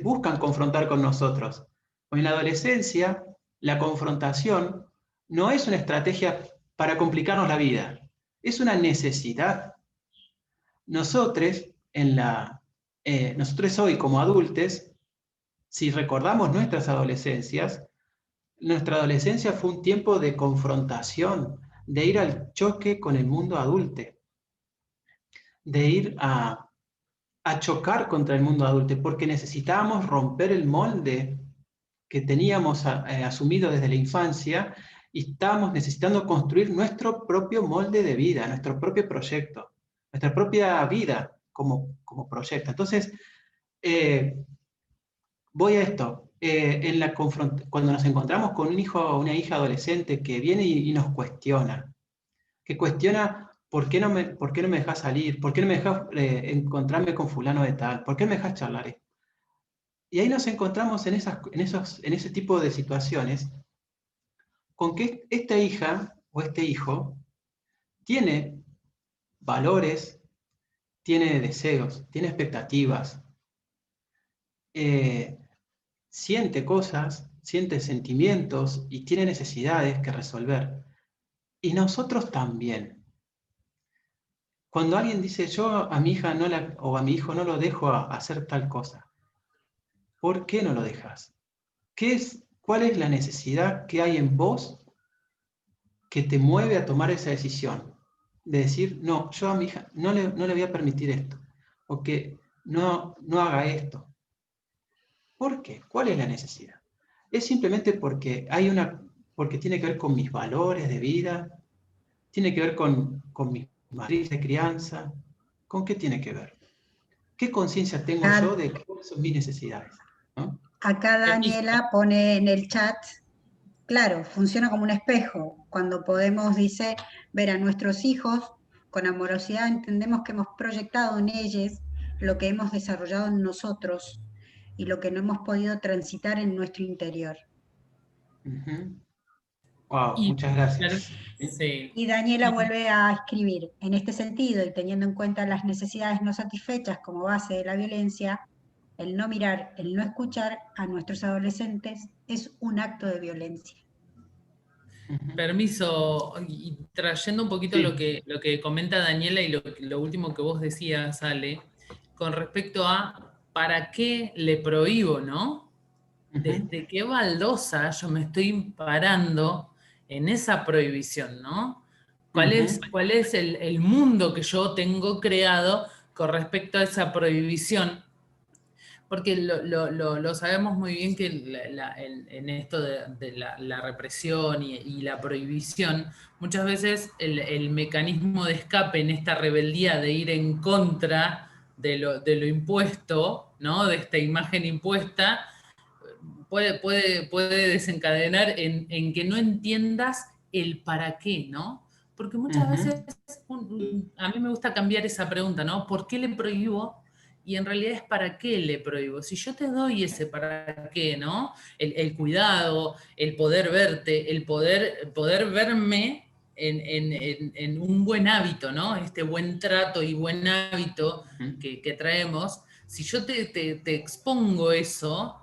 buscan confrontar con nosotros. En la adolescencia, la confrontación no es una estrategia para complicarnos la vida, es una necesidad. Nosotros hoy como adultos, si recordamos nuestras adolescencias, nuestra adolescencia fue un tiempo de confrontación, de ir al choque con el mundo adulto, de ir a chocar contra el mundo adulto, porque necesitábamos romper el molde que teníamos asumido desde la infancia y estábamos necesitando construir nuestro propio molde de vida, nuestro propio proyecto, nuestra propia vida como proyecto. Entonces, voy a esto. Cuando nos encontramos con un hijo o una hija adolescente que viene y nos cuestiona, que cuestiona ¿por qué no me dejas salir? ¿Por qué no me dejas encontrarme con fulano de tal? ¿Por qué no me dejas charlar esto? Y ahí nos encontramos en ese tipo de situaciones con que esta hija o este hijo tiene valores, tiene deseos, tiene expectativas, siente cosas, siente sentimientos y tiene necesidades que resolver. Y nosotros también. Cuando alguien dice, yo a mi hija o a mi hijo no lo dejo hacer tal cosa, ¿por qué no lo dejas? ¿Cuál es la necesidad que hay en vos que te mueve a tomar esa decisión? De decir, no, yo a mi hija no le voy a permitir esto, o que no haga esto. ¿Por qué? ¿Cuál es la necesidad? Es simplemente porque porque tiene que ver con mis valores de vida, tiene que ver con mi matriz de crianza. ¿Con qué tiene que ver? ¿Qué conciencia tengo yo de cuáles son mis necesidades? ¿No? Acá Daniela pone en el chat, claro, funciona como un espejo. Cuando podemos, dice, ver a nuestros hijos con amorosidad, entendemos que hemos proyectado en ellos lo que hemos desarrollado en nosotros y lo que no hemos podido transitar en nuestro interior. Wow, muchas gracias. Sí. Y Daniela vuelve a escribir, en este sentido, y teniendo en cuenta las necesidades no satisfechas como base de la violencia, el no mirar, el no escuchar a nuestros adolescentes es un acto de violencia. Permiso, y trayendo un poquito Sí. lo que comenta Daniela y lo último que vos decías, Ale, con respecto a ¿para qué le prohíbo, no? ¿Desde qué baldosa yo me estoy parando en esa prohibición, no? ¿Cuál es el mundo que yo tengo creado con respecto a esa prohibición? Porque lo sabemos muy bien que en esto de la represión y la prohibición, muchas veces el mecanismo de escape en esta rebeldía de ir en contra de lo impuesto, ¿no? De esta imagen impuesta, puede desencadenar en que no entiendas el para qué, ¿no? Porque muchas veces a mí me gusta cambiar esa pregunta, ¿no? ¿Por qué le prohíbo? Y en realidad es para qué le prohíbo. Si yo te doy ese para qué, ¿no? El cuidado, el poder verte, el poder verme en un buen hábito, ¿no? Este buen trato y buen hábito que traemos. Si yo te expongo eso,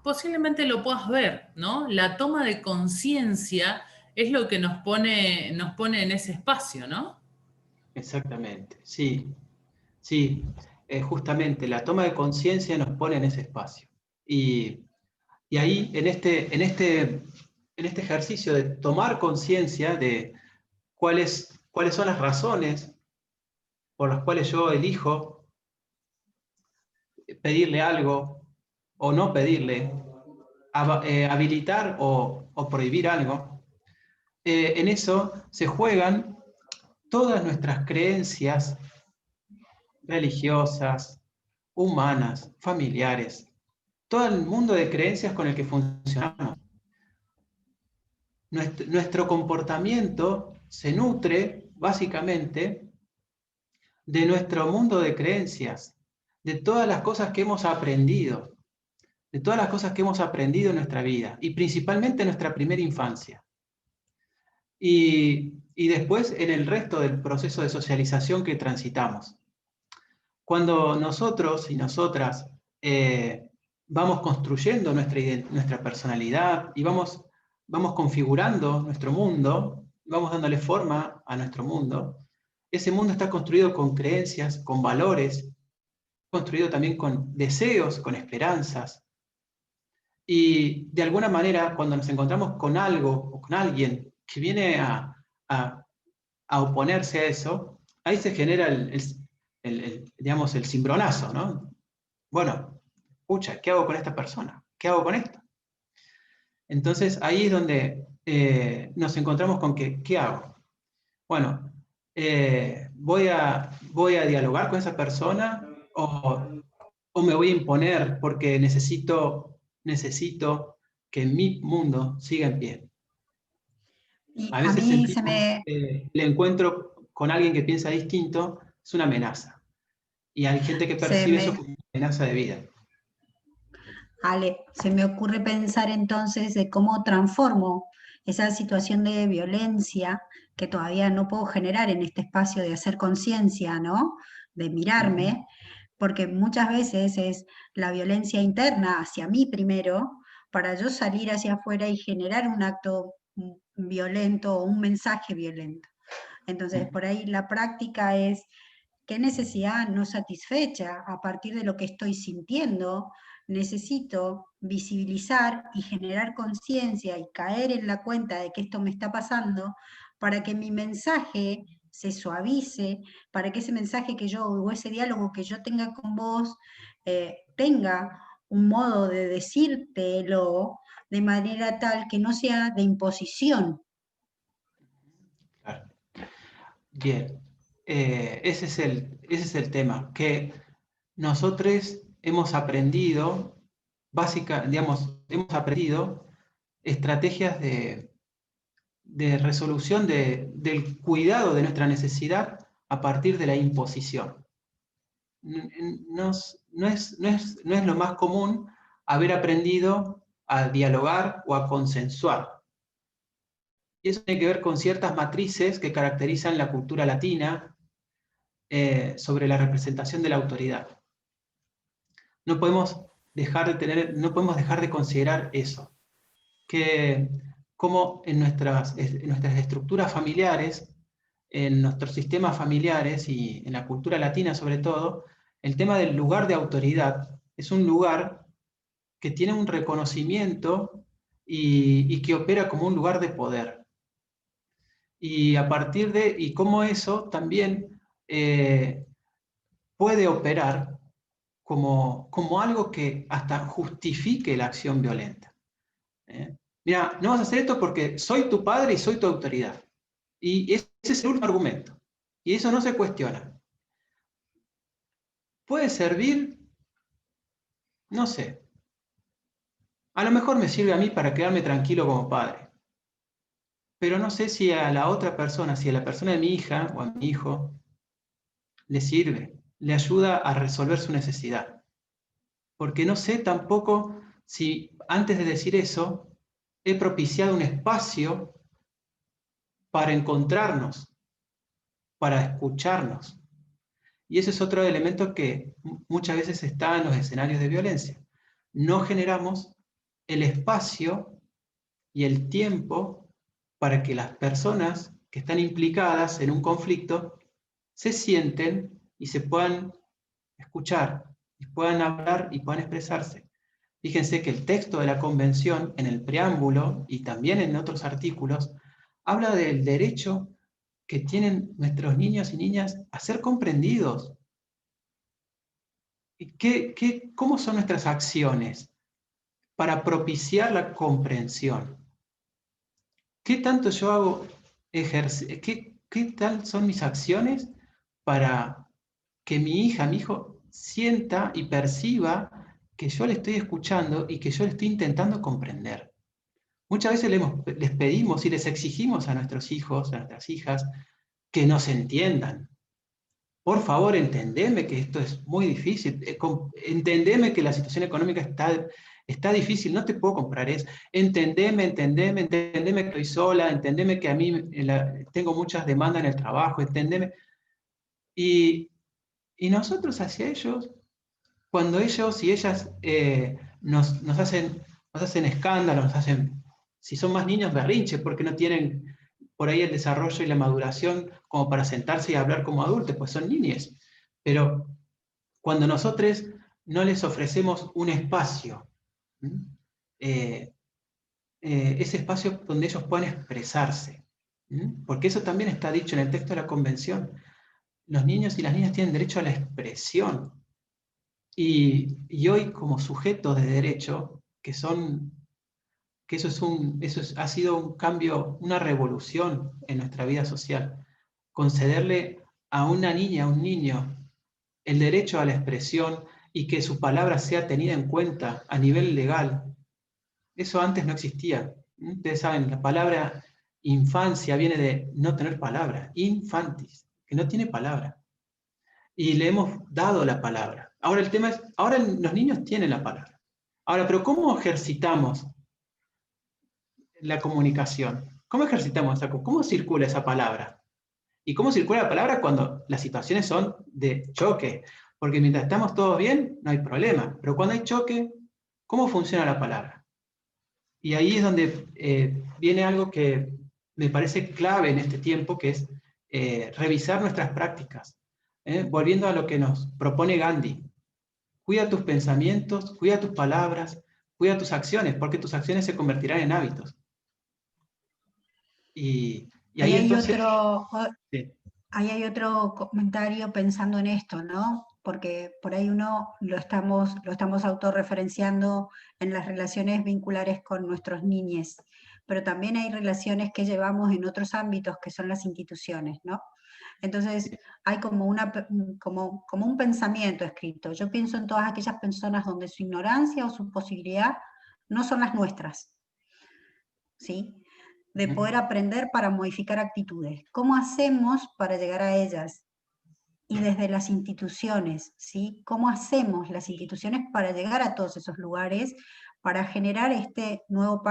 posiblemente lo puedas ver, ¿no? La toma de conciencia es lo que nos pone en ese espacio, ¿no? Exactamente, sí. Sí, justamente la toma de conciencia nos pone en ese espacio. Y ahí, en este ejercicio de tomar conciencia de cuáles son las razones por las cuales yo elijo pedirle algo o no pedirle, habilitar o prohibir algo, en eso se juegan todas nuestras creencias religiosas, humanas, familiares, todo el mundo de creencias con el que funcionamos. Nuestro comportamiento se nutre básicamente de nuestro mundo de creencias, de todas las cosas que hemos aprendido, de todas las cosas que hemos aprendido en nuestra vida, y principalmente en nuestra primera infancia. Y después en el resto del proceso de socialización que transitamos. Cuando nosotros y nosotras vamos construyendo nuestra personalidad y vamos configurando nuestro mundo, vamos dándole forma a nuestro mundo, ese mundo está construido con creencias, con valores, construido también con deseos, con esperanzas. Y de alguna manera, cuando nos encontramos con algo o con alguien que viene a oponerse a eso, ahí se genera digamos, el cimbronazo, ¿no? Bueno, pucha, ¿qué hago con esta persona? ¿Qué hago con esto? Entonces ahí es donde nos encontramos con que, ¿qué hago? Bueno, voy a dialogar con esa persona o me voy a imponer porque necesito que mi mundo siga en pie. Y A a veces mí el encuentro con alguien que piensa distinto es una amenaza. Y hay gente que percibe eso como una amenaza de vida. Ale, se me ocurre pensar entonces de cómo transformo esa situación de violencia que todavía no puedo generar en este espacio de hacer conciencia, ¿no? De mirarme, porque muchas veces es la violencia interna hacia mí primero, para yo salir hacia afuera y generar un acto violento o un mensaje violento. Entonces, por ahí la práctica es qué necesidad no satisfecha a partir de lo que estoy sintiendo, necesito visibilizar y generar conciencia y caer en la cuenta de que esto me está pasando para que mi mensaje se suavice, para que ese mensaje que yo, o ese diálogo que yo tenga con vos, tenga un modo de decírtelo de manera tal que no sea de imposición. Claro. Bien, ese es el tema, que nosotros hemos aprendido, hemos aprendido estrategias de resolución del cuidado de nuestra necesidad a partir de la imposición. No es lo más común haber aprendido a dialogar o a consensuar. Y eso tiene que ver con ciertas matrices que caracterizan la cultura latina sobre la representación de la autoridad. No podemos dejar de considerar eso, que como en nuestras estructuras familiares, en nuestros sistemas familiares y en la cultura latina sobre todo, el tema del lugar de autoridad es un lugar que tiene un reconocimiento y que opera como un lugar de poder. Y a partir y cómo eso también puede operar como algo que hasta justifique la acción violenta. Mira, no vas a hacer esto porque soy tu padre y soy tu autoridad. Y ese es el último argumento. Y eso no se cuestiona. ¿Puede servir? No sé. A lo mejor me sirve a mí para quedarme tranquilo como padre. Pero no sé si a la otra persona, si a la persona de mi hija o a mi hijo, le sirve, le ayuda a resolver su necesidad. Porque no sé tampoco si antes de decir eso he propiciado un espacio para encontrarnos, para escucharnos. Y ese es otro elemento que muchas veces está en los escenarios de violencia. No generamos el espacio y el tiempo para que las personas que están implicadas en un conflicto se sienten y se puedan escuchar, y puedan hablar y puedan expresarse. Fíjense que el texto de la Convención, en el preámbulo y también en otros artículos, habla del derecho que tienen nuestros niños y niñas a ser comprendidos. ¿Cómo son nuestras acciones para propiciar la comprensión? ¿Qué tanto yo hago qué tal son mis acciones para que mi hija, mi hijo, sienta y perciba que yo le estoy escuchando y que yo le estoy intentando comprender? Muchas veces les pedimos y les exigimos a nuestros hijos, a nuestras hijas, que nos entiendan. Por favor, entendeme que esto es muy difícil, entendeme que la situación económica está difícil, no te puedo comprar eso, entendeme que estoy sola, entendeme que a mí tengo muchas demandas en el trabajo, entendeme. Y nosotros hacia ellos, cuando ellos y ellas nos hacen escándalos, si son más niños, berrinches, porque no tienen por ahí el desarrollo y la maduración como para sentarse y hablar como adultos, pues son niños. Pero cuando nosotros no les ofrecemos un espacio, ese espacio donde ellos puedan expresarse, porque eso también está dicho en el texto de la Convención, los niños y las niñas tienen derecho a la expresión. Y hoy como sujetos de derecho, que ha sido un cambio, una revolución en nuestra vida social, concederle a una niña, a un niño, el derecho a la expresión y que su palabra sea tenida en cuenta a nivel legal. Eso antes no existía. Ustedes saben, la palabra infancia viene de no tener palabra, infantis, que no tiene palabra. Y le hemos dado la palabra. Ahora el tema es, ahora los niños tienen la palabra. Ahora, pero ¿cómo ejercitamos la comunicación? ¿Cómo ejercitamos cómo circula esa palabra? ¿Y cómo circula la palabra cuando las situaciones son de choque? Porque mientras estamos todos bien, no hay problema. Pero cuando hay choque, ¿cómo funciona la palabra? Y ahí es donde viene algo que me parece clave en este tiempo, que es revisar nuestras prácticas. Volviendo a lo que nos propone Gandhi. Cuida tus pensamientos, cuida tus palabras, cuida tus acciones, porque tus acciones se convertirán en hábitos. Y ahí entonces... Ahí hay otro comentario pensando en esto, ¿no? porque por ahí uno lo estamos autorreferenciando en las relaciones vinculares con nuestros niñes, pero también hay relaciones que llevamos en otros ámbitos que son las instituciones, ¿no? Entonces hay como un pensamiento escrito. Yo pienso en todas aquellas personas donde su ignorancia o su posibilidad no son las nuestras, ¿sí? De poder aprender para modificar actitudes. ¿Cómo hacemos para llegar a ellas? Y desde las instituciones, ¿sí? ¿Cómo hacemos las instituciones para llegar a todos esos lugares, para generar este nuevo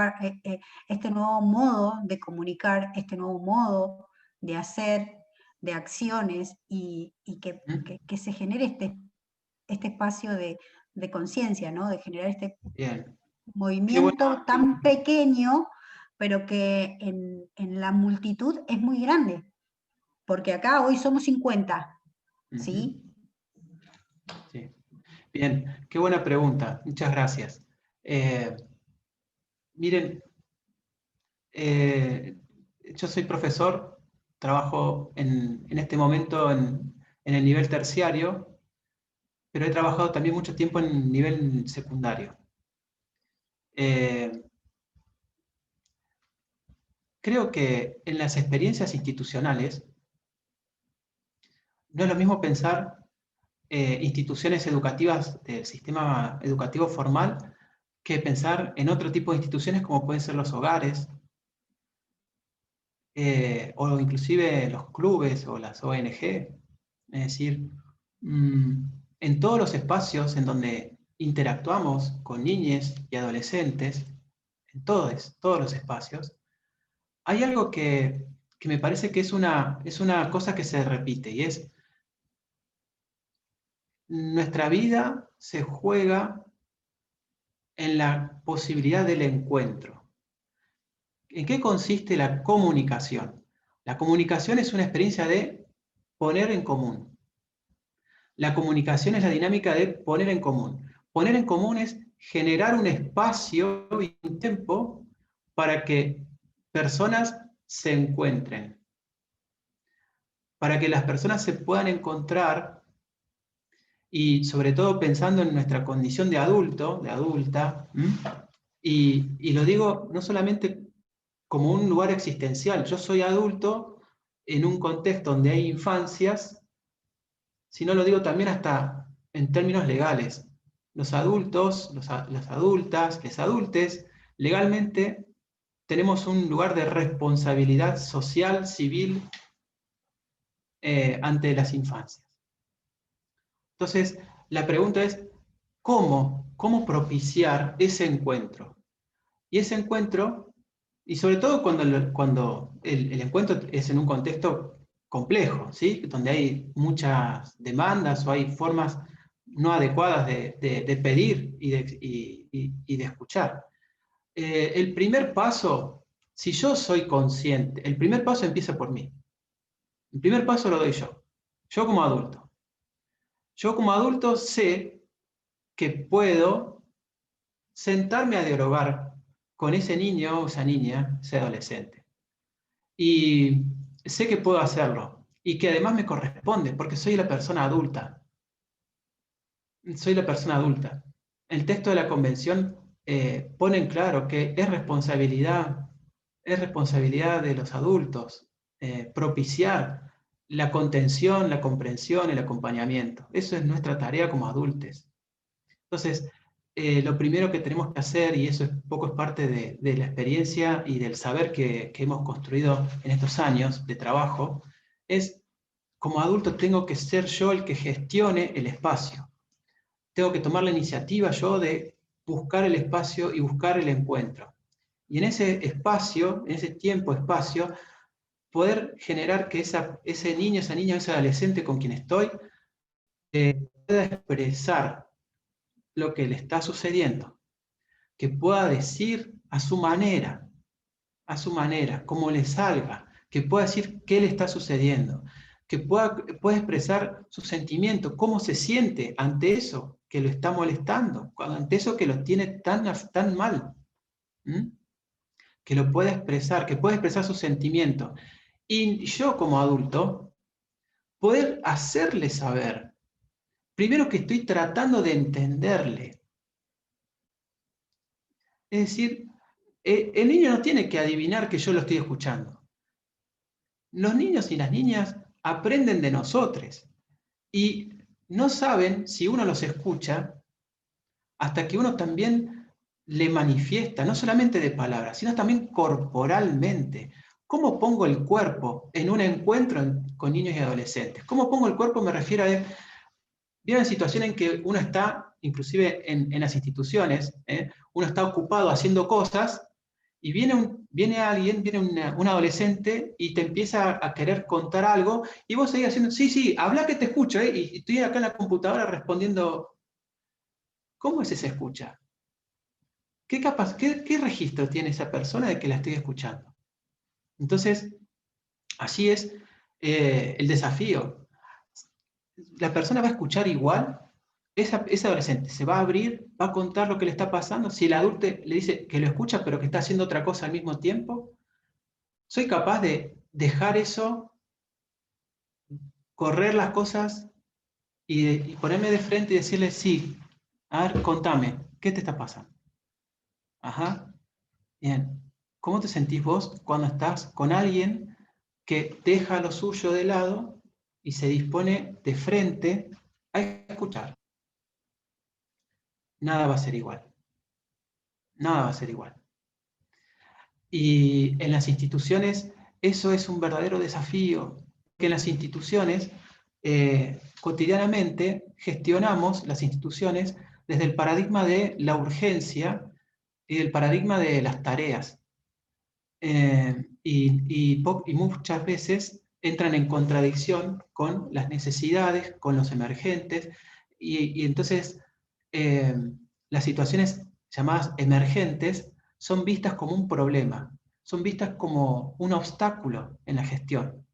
modo de comunicar, este nuevo modo de hacer, de acciones, y que se genere este espacio de conciencia, ¿no? De generar este Bien. movimiento tan pequeño, pero que en la multitud es muy grande, porque acá hoy somos 50, ¿sí? Sí. Bien, qué buena pregunta, muchas gracias. Miren, yo soy profesor, trabajo en este momento en el nivel terciario, pero he trabajado también mucho tiempo en el nivel secundario. Creo que en las experiencias institucionales no es lo mismo pensar instituciones educativas del sistema educativo formal que pensar en otro tipo de instituciones como pueden ser los hogares, o inclusive los clubes o las ONG. Es decir, en todos los espacios en donde interactuamos con niños y adolescentes, en todos los espacios, hay algo que me parece que es una cosa que se repite, y es: nuestra vida se juega en la posibilidad del encuentro. ¿En qué consiste la comunicación? La comunicación es una experiencia de poner en común. La comunicación es la dinámica de poner en común. Poner en común es generar un espacio y un tiempo para que personas se encuentren, para que las personas se puedan encontrar, y sobre todo pensando en nuestra condición de adulto, de adulta, y lo digo no solamente como un lugar existencial. Yo soy adulto en un contexto donde hay infancias, sino lo digo también hasta en términos legales. Los adultos, las adultas, les adultes, legalmente tenemos un lugar de responsabilidad social, civil, ante las infancias. Entonces, la pregunta es: ¿cómo propiciar ese encuentro? Y ese encuentro, y sobre todo cuando el encuentro es en un contexto complejo, ¿sí? Donde hay muchas demandas o hay formas no adecuadas de pedir y de escuchar. El primer paso, si yo soy consciente, el primer paso empieza por mí. El primer paso lo doy yo como adulto. Yo como adulto sé que puedo sentarme a dialogar con ese niño o esa niña, ese adolescente. Y sé que puedo hacerlo, y que además me corresponde, porque soy la persona adulta. Soy la persona adulta. El texto de la convención pone en claro que es responsabilidad de los adultos propiciar la contención, la comprensión, el acompañamiento. Eso es nuestra tarea como adultos. Entonces, lo primero que tenemos que hacer, y eso es poco es parte de la experiencia y del saber que hemos construido en estos años de trabajo, es: como adulto tengo que ser yo el que gestione el espacio. Tengo que tomar la iniciativa yo de buscar el espacio y buscar el encuentro. Y en ese espacio, en ese tiempo-espacio, poder generar que ese niño, esa niña, ese adolescente con quien estoy, pueda expresar lo que le está sucediendo, que pueda decir a su manera, como le salga, que pueda decir qué le está sucediendo, que pueda expresar su sentimiento, cómo se siente ante eso que lo está molestando, ante eso que lo tiene tan mal. Que lo pueda expresar, que pueda expresar su sentimiento. Y yo como adulto, poder hacerle saber primero que estoy tratando de entenderle. Es decir, el niño no tiene que adivinar que yo lo estoy escuchando. Los niños y las niñas aprenden de nosotros y no saben si uno los escucha hasta que uno también le manifiesta, no solamente de palabras, sino también corporalmente. ¿Cómo pongo el cuerpo en un encuentro con niños y adolescentes? ¿Cómo pongo el cuerpo? Me refiero a... ¿Vieron situaciones en que uno está, inclusive en las instituciones, uno está ocupado haciendo cosas y viene alguien, viene un adolescente y te empieza a querer contar algo y vos seguís haciendo, sí, habla que te escucho, y estoy acá en la computadora respondiendo. ¿Cómo es esa escucha? ¿Qué registro tiene esa persona de que la estoy escuchando? Entonces, así es el desafío. La persona va a escuchar igual, ese adolescente se va a abrir, va a contar lo que le está pasando. Si el adulto le dice que lo escucha, pero que está haciendo otra cosa al mismo tiempo, soy capaz de dejar eso, correr las cosas y ponerme de frente y decirle, sí, a ver, contame, ¿qué te está pasando? Ajá, bien. ¿Cómo te sentís vos cuando estás con alguien que deja lo suyo de lado y se dispone de frente a escuchar? Nada va a ser igual. Nada va a ser igual. Y en las instituciones eso es un verdadero desafío, que en las instituciones cotidianamente gestionamos las instituciones desde el paradigma de la urgencia y del paradigma de las tareas. Y muchas veces entran en contradicción con las necesidades, con los emergentes, y entonces las situaciones llamadas emergentes son vistas como un problema, son vistas como un obstáculo en la gestión.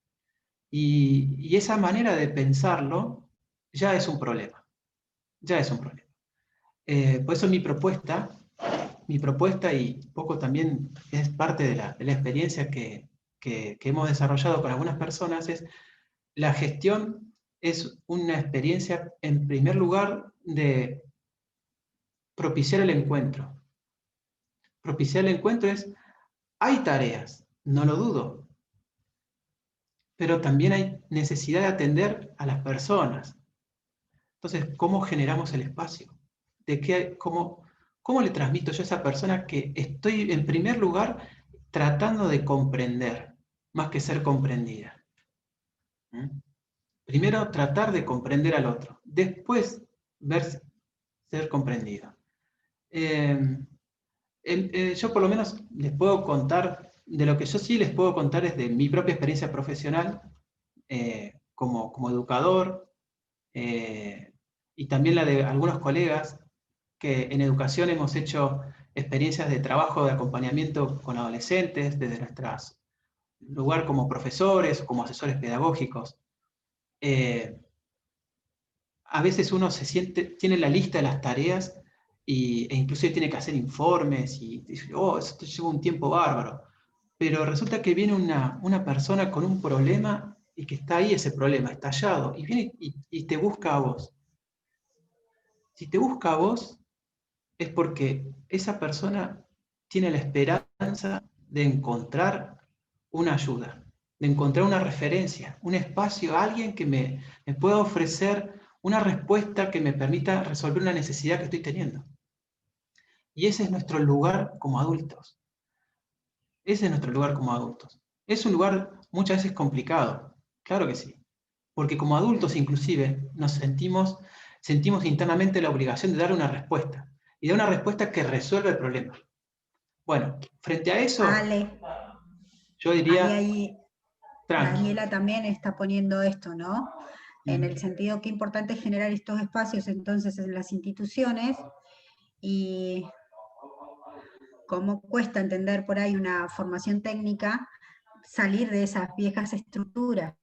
Y esa manera de pensarlo ya es un problema, ya es un problema. Por eso mi propuesta, y poco también es parte de la experiencia que hemos desarrollado con algunas personas, es la gestión es una experiencia, en primer lugar, de propiciar el encuentro. Propiciar el encuentro hay tareas, no lo dudo, pero también hay necesidad de atender a las personas. Entonces, ¿cómo generamos el espacio? ¿Cómo le transmito yo a esa persona que estoy, en primer lugar, tratando de comprender, más que ser comprendida? Primero, tratar de comprender al otro. Después, ser comprendido. Yo por lo menos les puedo contar, de lo que yo sí les puedo contar es de mi propia experiencia profesional, como educador, y también la de algunos colegas que en educación hemos hecho experiencias de trabajo de acompañamiento con adolescentes desde nuestro lugar como profesores o como asesores pedagógicos. A veces uno tiene la lista de las tareas e inclusive tiene que hacer informes y dice, esto lleva un tiempo bárbaro. Pero resulta que viene una persona con un problema y que está ahí ese problema, estallado, y viene y te busca a vos. Si te busca a vos, es porque esa persona tiene la esperanza de encontrar una ayuda, de encontrar una referencia, un espacio, alguien que me pueda ofrecer una respuesta que me permita resolver una necesidad que estoy teniendo. Y ese es nuestro lugar como adultos. Ese es nuestro lugar como adultos. Es un lugar muchas veces complicado, claro que sí. Porque como adultos inclusive nos sentimos internamente la obligación de dar una respuesta. Y dar una respuesta que resuelva el problema. Bueno, frente a eso, yo diría... Daniela también está poniendo esto, ¿no? En el sentido que importante es generar estos espacios entonces en las instituciones y cómo cuesta entender por ahí una formación técnica, salir de esas viejas estructuras.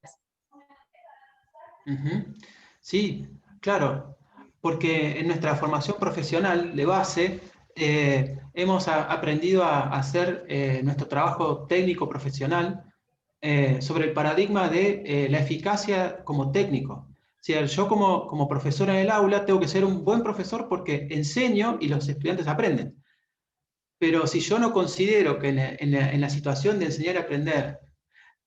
Sí, claro, porque en nuestra formación profesional de base hemos aprendido a hacer nuestro trabajo técnico profesional sobre el paradigma de la eficacia como técnico. sea, yo como profesor en el aula tengo que ser un buen profesor porque enseño y los estudiantes aprenden. Pero si yo no considero que en la situación de enseñar y aprender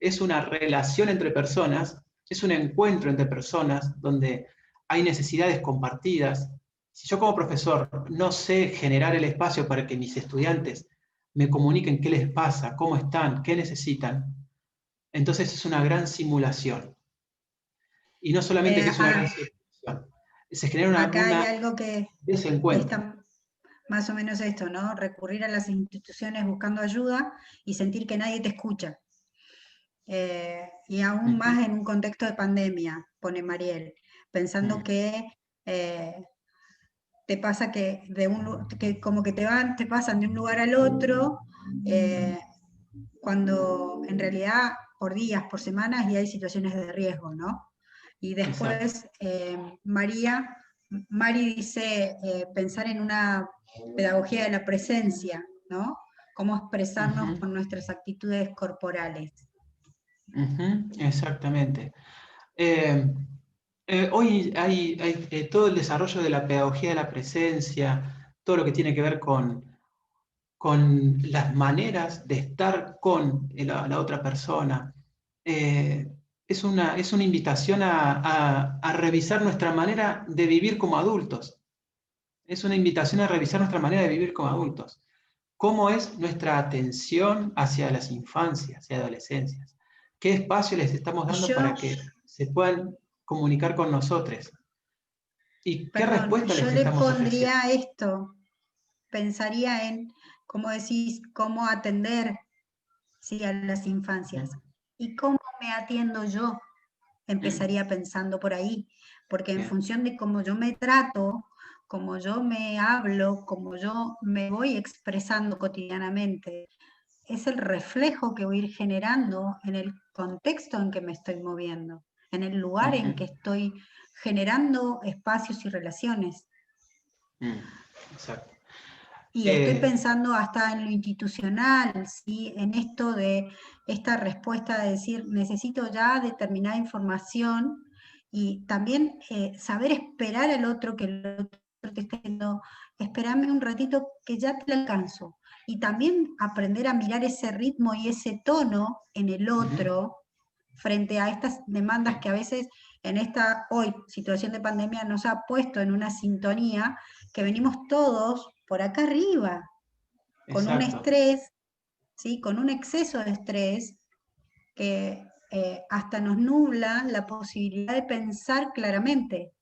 es una relación entre personas, es un encuentro entre personas donde hay necesidades compartidas, si yo como profesor no sé generar el espacio para que mis estudiantes me comuniquen qué les pasa, cómo están, qué necesitan, entonces es una gran simulación. Y no solamente que es una gran simulación, se genera Acá hay algo que desencuentro. está más o menos esto, ¿no? Recurrir a las instituciones buscando ayuda y sentir que nadie te escucha. Y aún más en un contexto de pandemia, pone Mariel, pensando que te pasa que, que como que te pasan de un lugar al otro, cuando en realidad por días, por semanas, y hay situaciones de riesgo, ¿no? Y después Mari dice pensar en una pedagogía de la presencia, ¿no? Cómo expresarnos con nuestras actitudes corporales. Exactamente. Hoy hay todo el desarrollo de la pedagogía de la presencia, todo lo que tiene que ver con las maneras de estar con la otra persona. Es una invitación a revisar nuestra manera de vivir como adultos. Es una invitación a revisar nuestra manera de vivir como adultos. ¿Cómo es nuestra atención hacia las infancias y adolescencias? ¿Qué espacio les estamos dando para que se puedan comunicar con nosotros? ¿Y qué respuesta yo les le estamos ofreciendo? pondría esto, pensaría en, como decís, cómo atender, ¿sí?, a las infancias. ¿Y cómo me atiendo yo? Empezaría pensando por ahí, porque en función de cómo yo me trato, cómo yo me hablo, cómo yo me voy expresando cotidianamente, es el reflejo que voy a ir generando en el contexto en que me estoy moviendo, en el lugar en que estoy generando espacios y relaciones. Exacto. Y estoy pensando hasta en lo institucional, ¿sí? En esto de esta respuesta de decir, necesito ya determinada información y también saber esperar al otro, que el otro te esté diciendo, espérame un ratito que ya te alcanzo. Y también aprender a mirar ese ritmo y ese tono en el otro frente a estas demandas que a veces en esta hoy situación de pandemia nos ha puesto en una sintonía que venimos todos por acá arriba, con un estrés, ¿sí?, con un exceso de estrés que hasta nos nubla la posibilidad de pensar claramente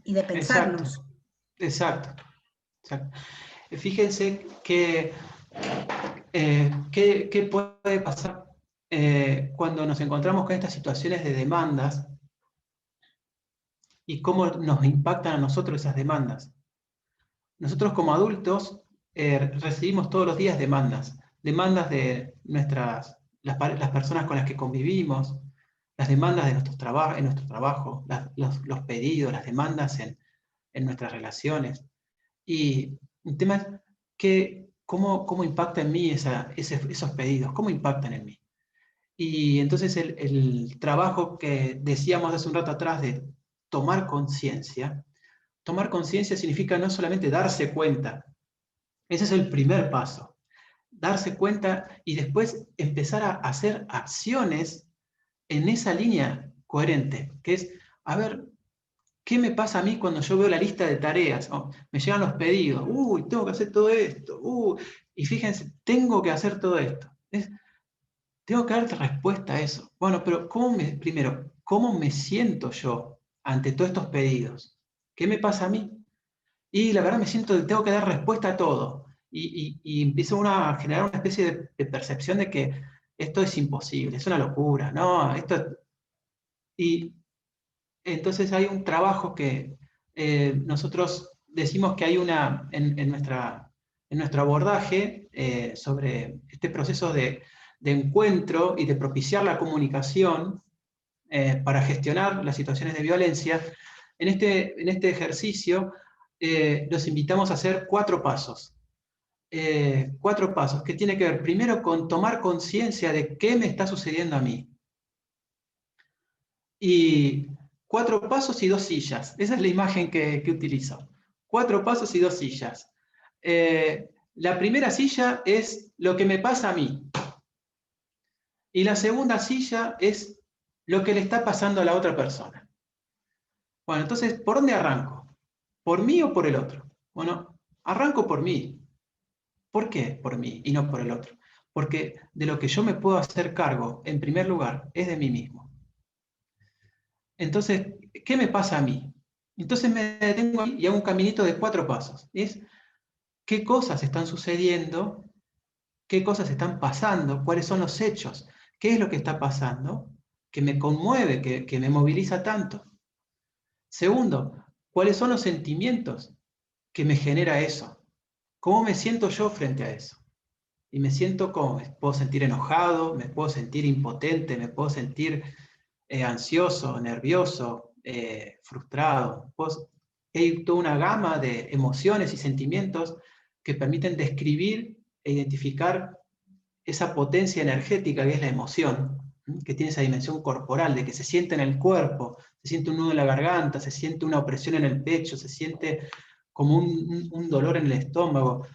y de pensarnos. Exacto. Fíjense que qué puede pasar cuando nos encontramos con estas situaciones de demandas y cómo nos impactan a nosotros esas demandas. Nosotros como adultos recibimos todos los días demandas de las personas con las que convivimos, las demandas de en nuestro trabajo, los pedidos, las demandas en nuestras relaciones. Y el tema es cómo impacta en mí esos pedidos, cómo impactan en mí. Y entonces el trabajo que decíamos hace un rato atrás de tomar conciencia significa no solamente darse cuenta, ese es el primer paso, darse cuenta y después empezar a hacer acciones en esa línea coherente, que es, a ver, ¿qué me pasa a mí cuando yo veo la lista de tareas? Oh, me llegan los pedidos, uy, tengo que hacer todo esto, y fíjense, tengo que hacer todo esto. Tengo que darte respuesta a eso. Bueno, pero primero, ¿cómo me siento yo ante todos estos pedidos? ¿Qué me pasa a mí? Y la verdad me siento que tengo que dar respuesta a todo. Y empieza uno a generar una especie de percepción de que esto es imposible, es una locura, ¿no? Y entonces hay un trabajo que nosotros decimos que hay en nuestro abordaje sobre este proceso de encuentro y de propiciar la comunicación para gestionar las situaciones de violencia. En este ejercicio los invitamos a hacer 4 pasos. 4 pasos que tiene que ver primero con tomar conciencia de qué me está sucediendo a mí. Y 4 pasos y 2 sillas. Esa es la imagen que utilizo. 4 pasos y 2 sillas. La primera silla es lo que me pasa a mí. Y la segunda silla es lo que le está pasando a la otra persona. Bueno, entonces, ¿por dónde arranco? ¿Por mí o por el otro? Bueno, arranco por mí. ¿Por qué por mí y no por el otro? Porque de lo que yo me puedo hacer cargo, en primer lugar, es de mí mismo. Entonces, ¿qué me pasa a mí? Entonces me detengo ahí y hago un caminito de 4 pasos. Es qué cosas están sucediendo, qué cosas están pasando, cuáles son los hechos, qué es lo que está pasando, que me conmueve, que me moviliza tanto. Segundo, cuáles son los sentimientos que me genera eso. ¿Cómo me siento yo frente a eso? Y me siento como, me puedo sentir enojado, me puedo sentir impotente, me puedo sentir ansioso, nervioso, frustrado. Hay toda una gama de emociones y sentimientos que permiten describir e identificar esa potencia energética que es la emoción, que tiene esa dimensión corporal, de que se siente en el cuerpo, se siente un nudo en la garganta, se siente una opresión en el pecho, se siente como un dolor en el estómago.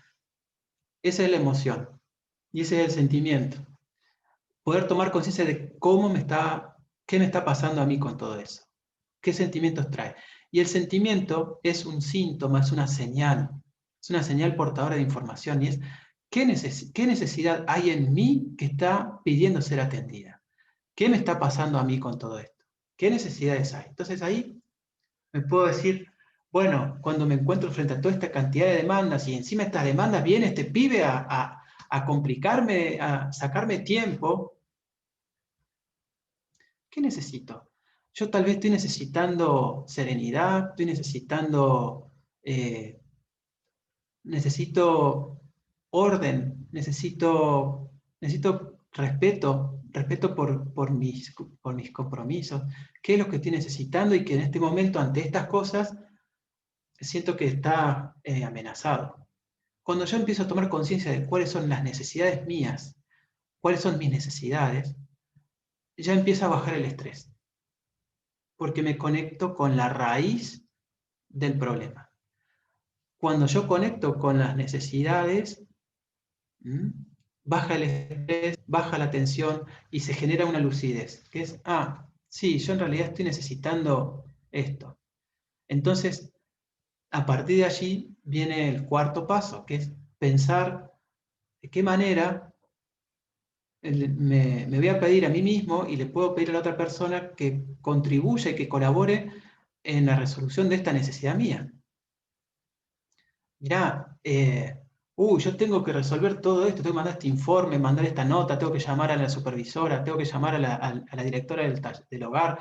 Esa es la emoción y ese es el sentimiento. Poder tomar conciencia de qué me está pasando a mí con todo eso. ¿Qué sentimientos trae? Y el sentimiento es un síntoma, es una señal portadora de información, y es ¿qué necesidad hay en mí que está pidiendo ser atendida? ¿Qué me está pasando a mí con todo esto? ¿Qué necesidades hay? Entonces ahí me puedo decir, bueno, cuando me encuentro frente a toda esta cantidad de demandas, y encima estas demandas viene este pibe a complicarme, a sacarme tiempo, ¿qué necesito? Yo tal vez estoy necesitando serenidad, estoy necesito orden, necesito respeto por mis compromisos. ¿Qué es lo que estoy necesitando y que en este momento ante estas cosas siento que está amenazado? Cuando yo empiezo a tomar conciencia de cuáles son las necesidades mías, cuáles son mis necesidades, ya empieza a bajar el estrés, porque me conecto con la raíz del problema. Cuando yo conecto con las necesidades, baja el estrés, baja la tensión y se genera una lucidez, que es, sí, yo en realidad estoy necesitando esto. Entonces, a partir de allí viene el cuarto paso, que es pensar de qué manera me voy a pedir a mí mismo y le puedo pedir a la otra persona que contribuya y que colabore en la resolución de esta necesidad mía. Mirá, yo tengo que resolver todo esto, tengo que mandar este informe, mandar esta nota, tengo que llamar a la supervisora, tengo que llamar a la directora del hogar,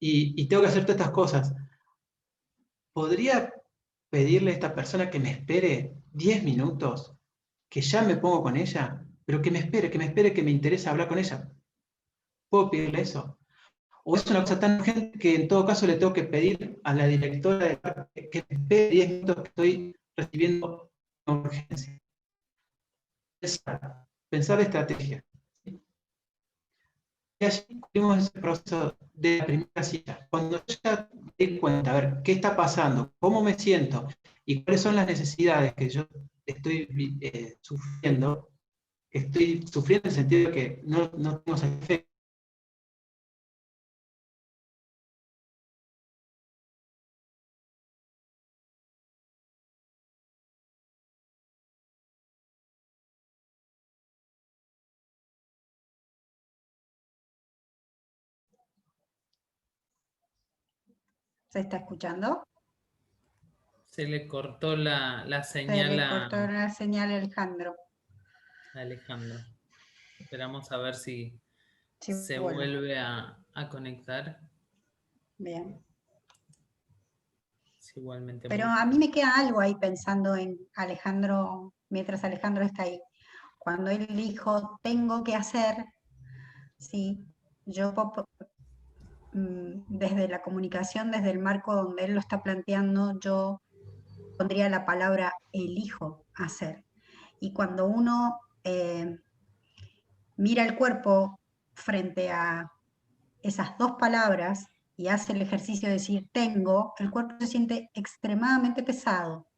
y tengo que hacer todas estas cosas. ¿Podría pedirle a esta persona que me espere 10 minutos, que ya me pongo con ella, pero que me espere, que me interesa hablar con ella? ¿Puedo pedirle eso? ¿O es una cosa tan urgente que en todo caso le tengo que pedir a la directora del hogar que me espere 10 minutos que estoy recibiendo una urgencia? Pensar estrategia. Y allí cumplimos ese proceso de la primera cita. Cuando ya me di cuenta, a ver, ¿qué está pasando? ¿Cómo me siento? ¿Y cuáles son las necesidades que yo estoy sufriendo? Estoy sufriendo en el sentido de que no tengo satisfecho. ¿Se está escuchando? Se le cortó la señal Se le cortó la señal a Alejandro. a Alejandro. Esperamos a ver si Sí, se vuelve. vuelve a conectar. Bien. Es igualmente Pero muy... a mí me queda algo ahí pensando en Alejandro, mientras Alejandro está ahí. Cuando él dijo, tengo que hacer, sí, yo desde la comunicación, desde el marco donde él lo está planteando, yo pondría la palabra elijo hacer. Y cuando uno mira el cuerpo frente a esas dos palabras y hace el ejercicio de decir tengo, el cuerpo se siente extremadamente pesado.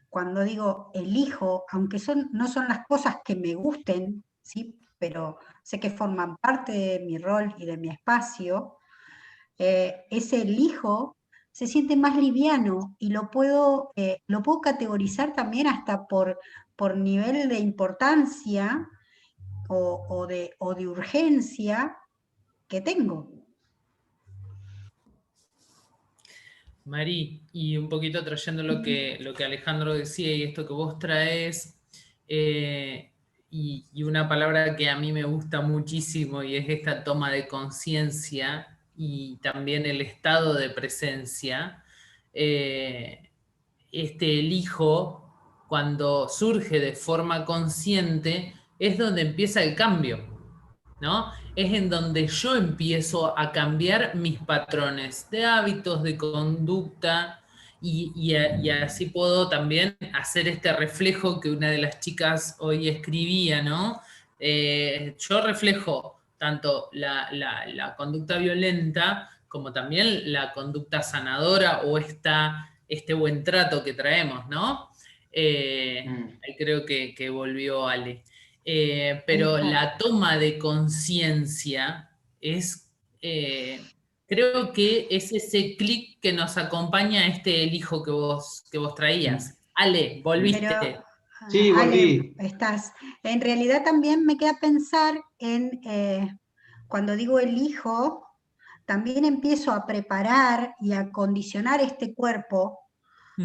Cuando digo elijo, aunque no son las cosas que me gusten, ¿sí? Pero sé que forman parte de mi rol y de mi espacio, ese elijo se siente más liviano y lo puedo categorizar también hasta por nivel de importancia o de urgencia que tengo. Mari, y un poquito trayendo lo que Alejandro decía y esto que vos traes, y una palabra que a mí me gusta muchísimo y es esta toma de conciencia y también el estado de presencia. Este elijo, cuando surge de forma consciente, es donde empieza el cambio, ¿no? Es en donde yo empiezo a cambiar mis patrones de hábitos, de conducta, y así puedo también hacer este reflejo que una de las chicas hoy escribía, ¿no? Yo reflejo tanto la conducta violenta como también la conducta sanadora o este buen trato que traemos, ¿no? Ahí creo que volvió Ale. Pero la toma de conciencia es, creo que es ese clic que nos acompaña a este elijo que vos traías. Ale, volviste. Pero, Sí, volví. Ale, estás. En realidad también me queda pensar en, cuando digo elijo, también empiezo a preparar y a condicionar este cuerpo,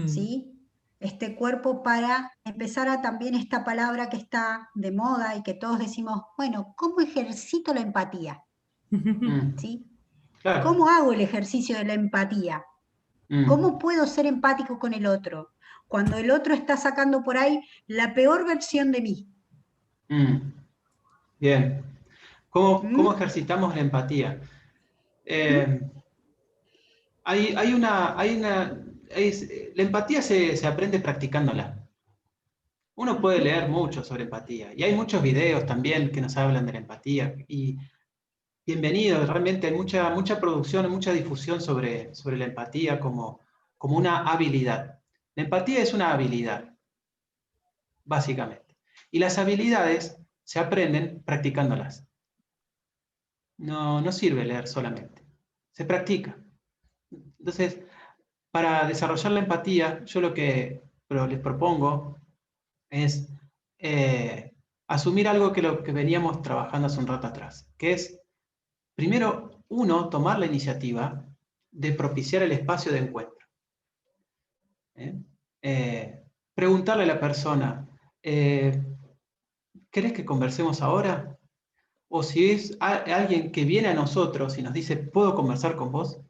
¿sí? Este cuerpo para empezar a también esta palabra que está de moda y que todos decimos, bueno, ¿cómo ejercito la empatía? ¿Sí? Claro. ¿Cómo hago el ejercicio de la empatía? ¿Cómo puedo ser empático con el otro? Cuando el otro está sacando por ahí la peor versión de mí. Bien. ¿Cómo ejercitamos la empatía? La empatía se aprende practicándola. Uno puede leer mucho sobre empatía y hay muchos videos también que nos hablan de la empatía y bienvenido, realmente hay mucha producción, mucha difusión sobre la empatía como una habilidad. La empatía es una habilidad, básicamente. Y las habilidades se aprenden practicándolas. No sirve leer solamente, se practica. Entonces, para desarrollar la empatía, yo lo que les propongo es asumir algo que lo que veníamos trabajando hace un rato atrás, que es, primero, tomar la iniciativa de propiciar el espacio de encuentro. Preguntarle a la persona, ¿querés que conversemos ahora? O si es alguien que viene a nosotros y nos dice, ¿puedo conversar con vos?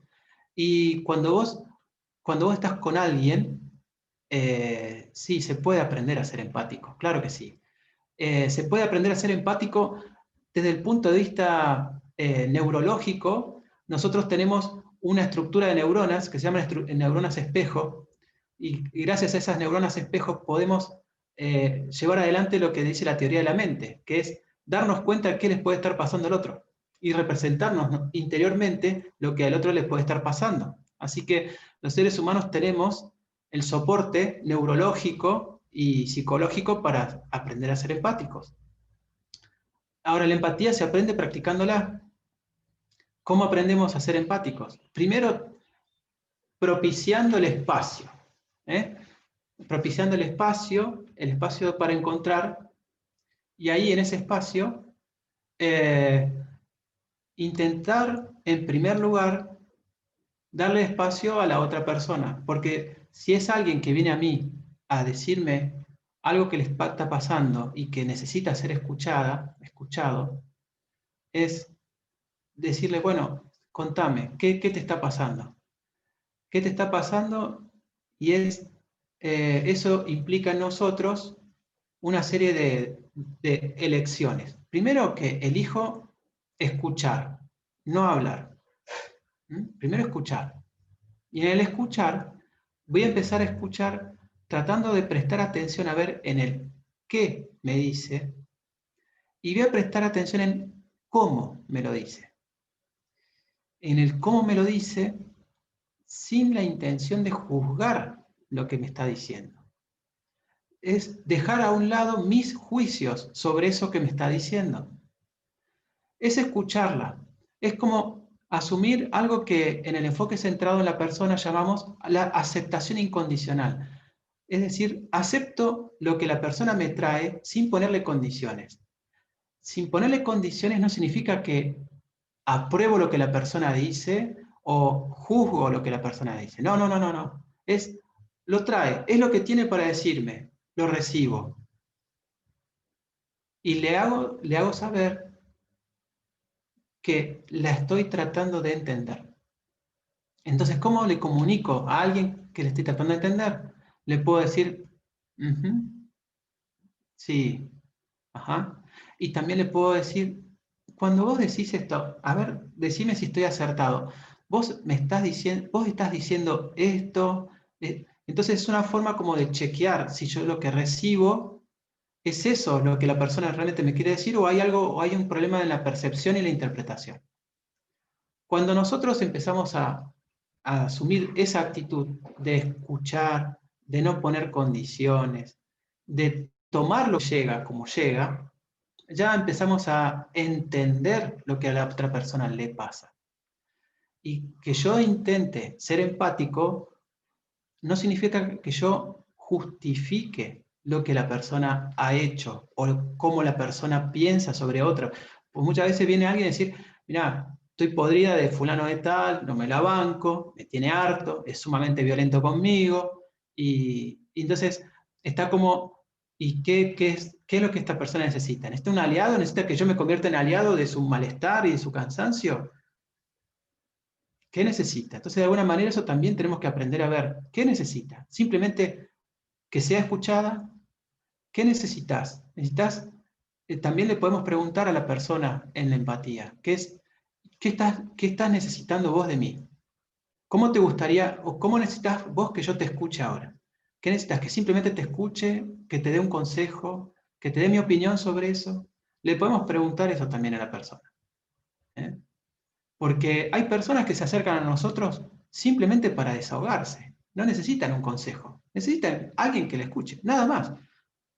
Y cuando vos estás con alguien, sí, se puede aprender a ser empático, claro que sí. Se puede aprender a ser empático desde el punto de vista neurológico. Nosotros tenemos una estructura de neuronas que se llama neuronas espejo, y gracias a esas neuronas espejo podemos llevar adelante lo que dice la teoría de la mente, que es darnos cuenta de qué les puede estar pasando al otro y representarnos interiormente lo que al otro les puede estar pasando. Así que los seres humanos tenemos el soporte neurológico y psicológico para aprender a ser empáticos. Ahora, la empatía se aprende practicándola. ¿Cómo aprendemos a ser empáticos? Primero, propiciando el espacio. Propiciando el espacio para encontrar, y ahí en ese espacio, intentar, en primer lugar, darle espacio a la otra persona, porque si es alguien que viene a mí a decirme algo que le está pasando y que necesita ser escuchado, es decirle, bueno, contame, ¿qué te está pasando? ¿Qué te está pasando? Y eso implica en nosotros una serie de elecciones. Primero, que elijo escuchar, no hablar. Primero escuchar. Y en el escuchar, voy a empezar a escuchar tratando de prestar atención a ver en el qué me dice, y voy a prestar atención en cómo me lo dice. en el cómo me lo dice, sin la intención de juzgar lo que me está diciendo. Es dejar a un lado mis juicios sobre eso que me está diciendo. Es escucharla. Es como asumir algo que en el enfoque centrado en la persona llamamos la aceptación incondicional. Es decir, acepto lo que la persona me trae sin ponerle condiciones. Sin ponerle condiciones no significa que apruebo lo que la persona dice o juzgo lo que la persona dice. No, no, no, no, no. Lo trae, es lo que tiene para decirme, lo recibo. Y le hago saber que la estoy tratando de entender. Entonces, ¿cómo le comunico a alguien que le estoy tratando de entender? Le puedo decir, sí, ajá. Y también le puedo decir, cuando vos decís esto, a ver, decime si estoy acertado. Vos estás diciendo esto. Entonces es una forma como de chequear si yo lo que recibo es eso lo que la persona realmente me quiere decir o hay algo, o hay un problema en la percepción y la interpretación. Cuando nosotros empezamos a asumir esa actitud de escuchar, de no poner condiciones, de tomar lo que llega como llega, ya empezamos a entender lo que a la otra persona le pasa. Y que yo intente ser empático no significa que yo justifique lo que la persona ha hecho o cómo la persona piensa sobre otro. Pues muchas veces viene alguien a decir, mira, estoy podrida de fulano de tal, no me la banco, me tiene harto, es sumamente violento conmigo, y entonces está como, ¿y qué es lo que esta persona necesita? ¿Necesita un aliado? ¿Necesita que yo me convierta en aliado de su malestar y de su cansancio? ¿Qué necesita? Entonces, de alguna manera, eso también tenemos que aprender a ver. ¿Qué necesita? Simplemente que sea escuchada. ¿Qué necesitas? También le podemos preguntar a la persona en la empatía, ¿qué estás necesitando vos de mí? ¿Cómo te gustaría, o cómo necesitas vos que yo te escuche ahora? ¿Qué necesitas? ¿Que simplemente te escuche? ¿Que te dé un consejo? ¿Que te dé mi opinión sobre eso? Le podemos preguntar eso también a la persona. Porque hay personas que se acercan a nosotros simplemente para desahogarse. No necesitan un consejo. Necesitan alguien que le escuche. Nada más.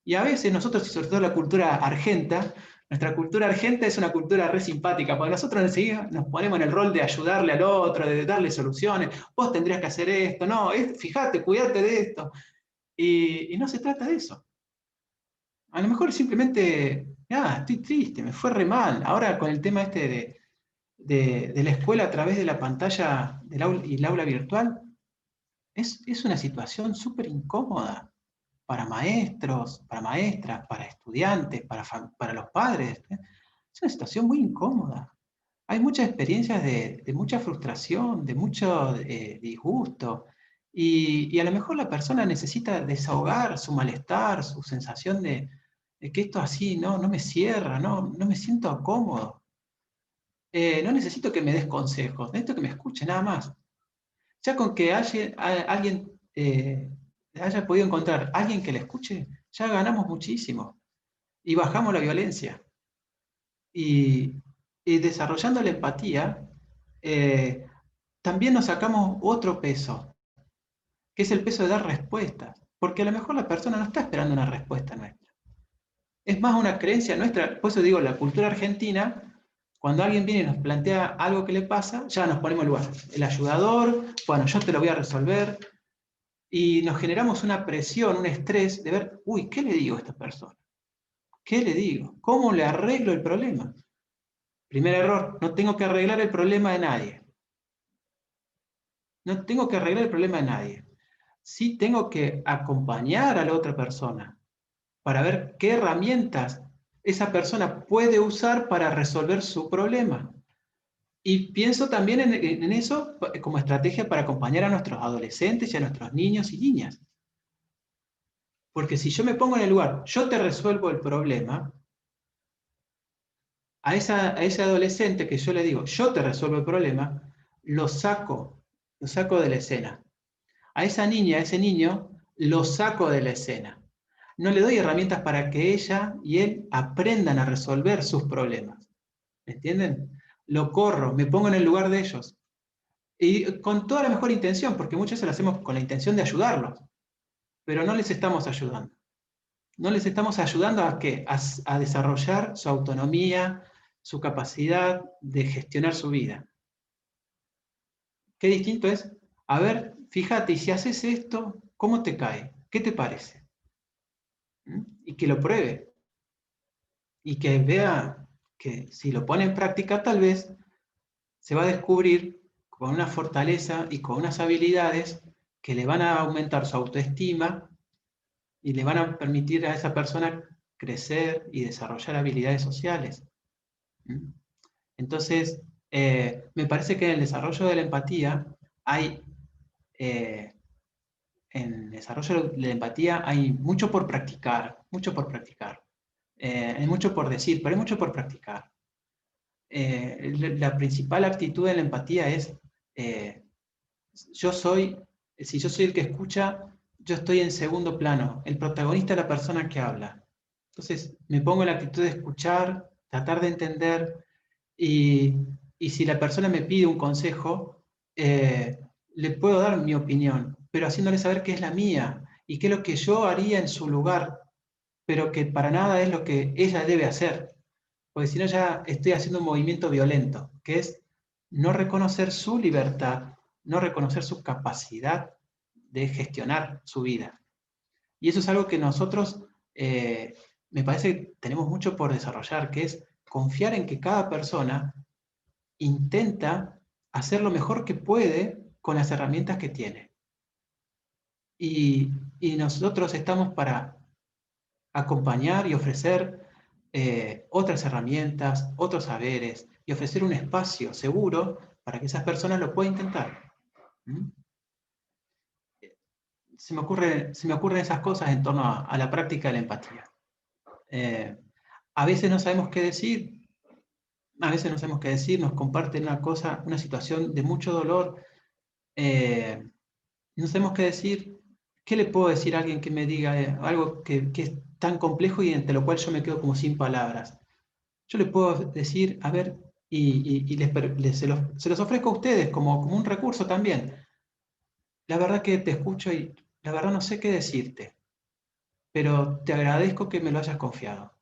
Y a veces nosotros, sobre todo la cultura argenta, nuestra cultura argenta es una cultura re simpática, porque nosotros enseguida nos ponemos en el rol de ayudarle al otro, de darle soluciones. Vos tendrías que hacer esto, no, fíjate, cuídate de esto. Y no se trata de eso. A lo mejor simplemente, estoy triste, me fue re mal. Ahora con el tema este de la escuela a través de la pantalla y el aula virtual, es una situación súper incómoda para maestros, para maestras, para estudiantes, para los padres. Es una situación muy incómoda. Hay muchas experiencias de mucha frustración, de mucho disgusto, y a lo mejor la persona necesita desahogar su malestar, su sensación de que esto así no me cierra, no me siento cómodo. No necesito que me des consejos, necesito que me escuche, nada más. Ya con que alguien haya podido encontrar alguien que le escuche, ya ganamos muchísimo. Y bajamos la violencia. Y desarrollando la empatía, también nos sacamos otro peso, que es el peso de dar respuestas. Porque a lo mejor la persona no está esperando una respuesta nuestra. Es más una creencia nuestra, por eso digo, la cultura argentina. Cuando alguien viene y nos plantea algo que le pasa, ya nos ponemos en lugar. El ayudador, bueno, yo te lo voy a resolver. Y nos generamos una presión, un estrés de ver, uy, ¿qué le digo a esta persona? ¿Qué le digo? ¿Cómo le arreglo el problema? Primer error, no tengo que arreglar el problema de nadie. No tengo que arreglar el problema de nadie. Sí tengo que acompañar a la otra persona para ver qué herramientas esa persona puede usar para resolver su problema. Y pienso también en eso como estrategia para acompañar a nuestros adolescentes y a nuestros niños y niñas. Porque si yo me pongo en el lugar, yo te resuelvo el problema, a ese adolescente que yo le digo, yo te resuelvo el problema, lo saco de la escena. A esa niña, a ese niño, lo saco de la escena. No le doy herramientas para que ella y él aprendan a resolver sus problemas. ¿Me entienden? lo corro, me pongo en el lugar de ellos. Y con toda la mejor intención, porque muchas veces lo hacemos con la intención de ayudarlos, pero no les estamos ayudando. No les estamos ayudando a ¿qué? A desarrollar su autonomía, su capacidad de gestionar su vida. Qué distinto es, a ver, fíjate, y si haces esto, ¿cómo te cae? ¿Qué te parece? Y que lo pruebe. Y que vea que si lo pone en práctica, tal vez se va a descubrir con una fortaleza y con unas habilidades que le van a aumentar su autoestima y le van a permitir a esa persona crecer y desarrollar habilidades sociales. Entonces, me parece que en el desarrollo de la empatía hay, en el desarrollo de la empatía hay mucho por practicar, mucho por practicar. Hay mucho por decir, pero hay mucho por practicar. La principal actitud de la empatía es, si yo soy el que escucha, yo estoy en segundo plano, el protagonista es la persona que habla. Entonces me pongo en la actitud de escuchar, tratar de entender, y si la persona me pide un consejo, le puedo dar mi opinión, pero haciéndole saber que es la mía, y qué es lo que yo haría en su lugar, pero que para nada es lo que ella debe hacer. Porque si no ya estoy haciendo un movimiento violento, que es no reconocer su libertad, no reconocer su capacidad de gestionar su vida. Y eso es algo que nosotros, me parece que tenemos mucho por desarrollar, que es confiar en que cada persona intenta hacer lo mejor que puede con las herramientas que tiene. Y nosotros estamos para acompañar y ofrecer otras herramientas, otros saberes, y ofrecer un espacio seguro para que esas personas lo puedan intentar. Se me ocurren esas cosas en torno a la práctica de la empatía. A veces no sabemos qué decir, nos comparten una situación de mucho dolor, no sabemos qué decir. ¿Qué le puedo decir a alguien que me diga algo que es tan complejo y ante lo cual yo me quedo como sin palabras? Yo le puedo decir, a ver, y se los ofrezco a ustedes como un recurso también. La verdad que te escucho y la verdad no sé qué decirte, pero te agradezco que me lo hayas confiado.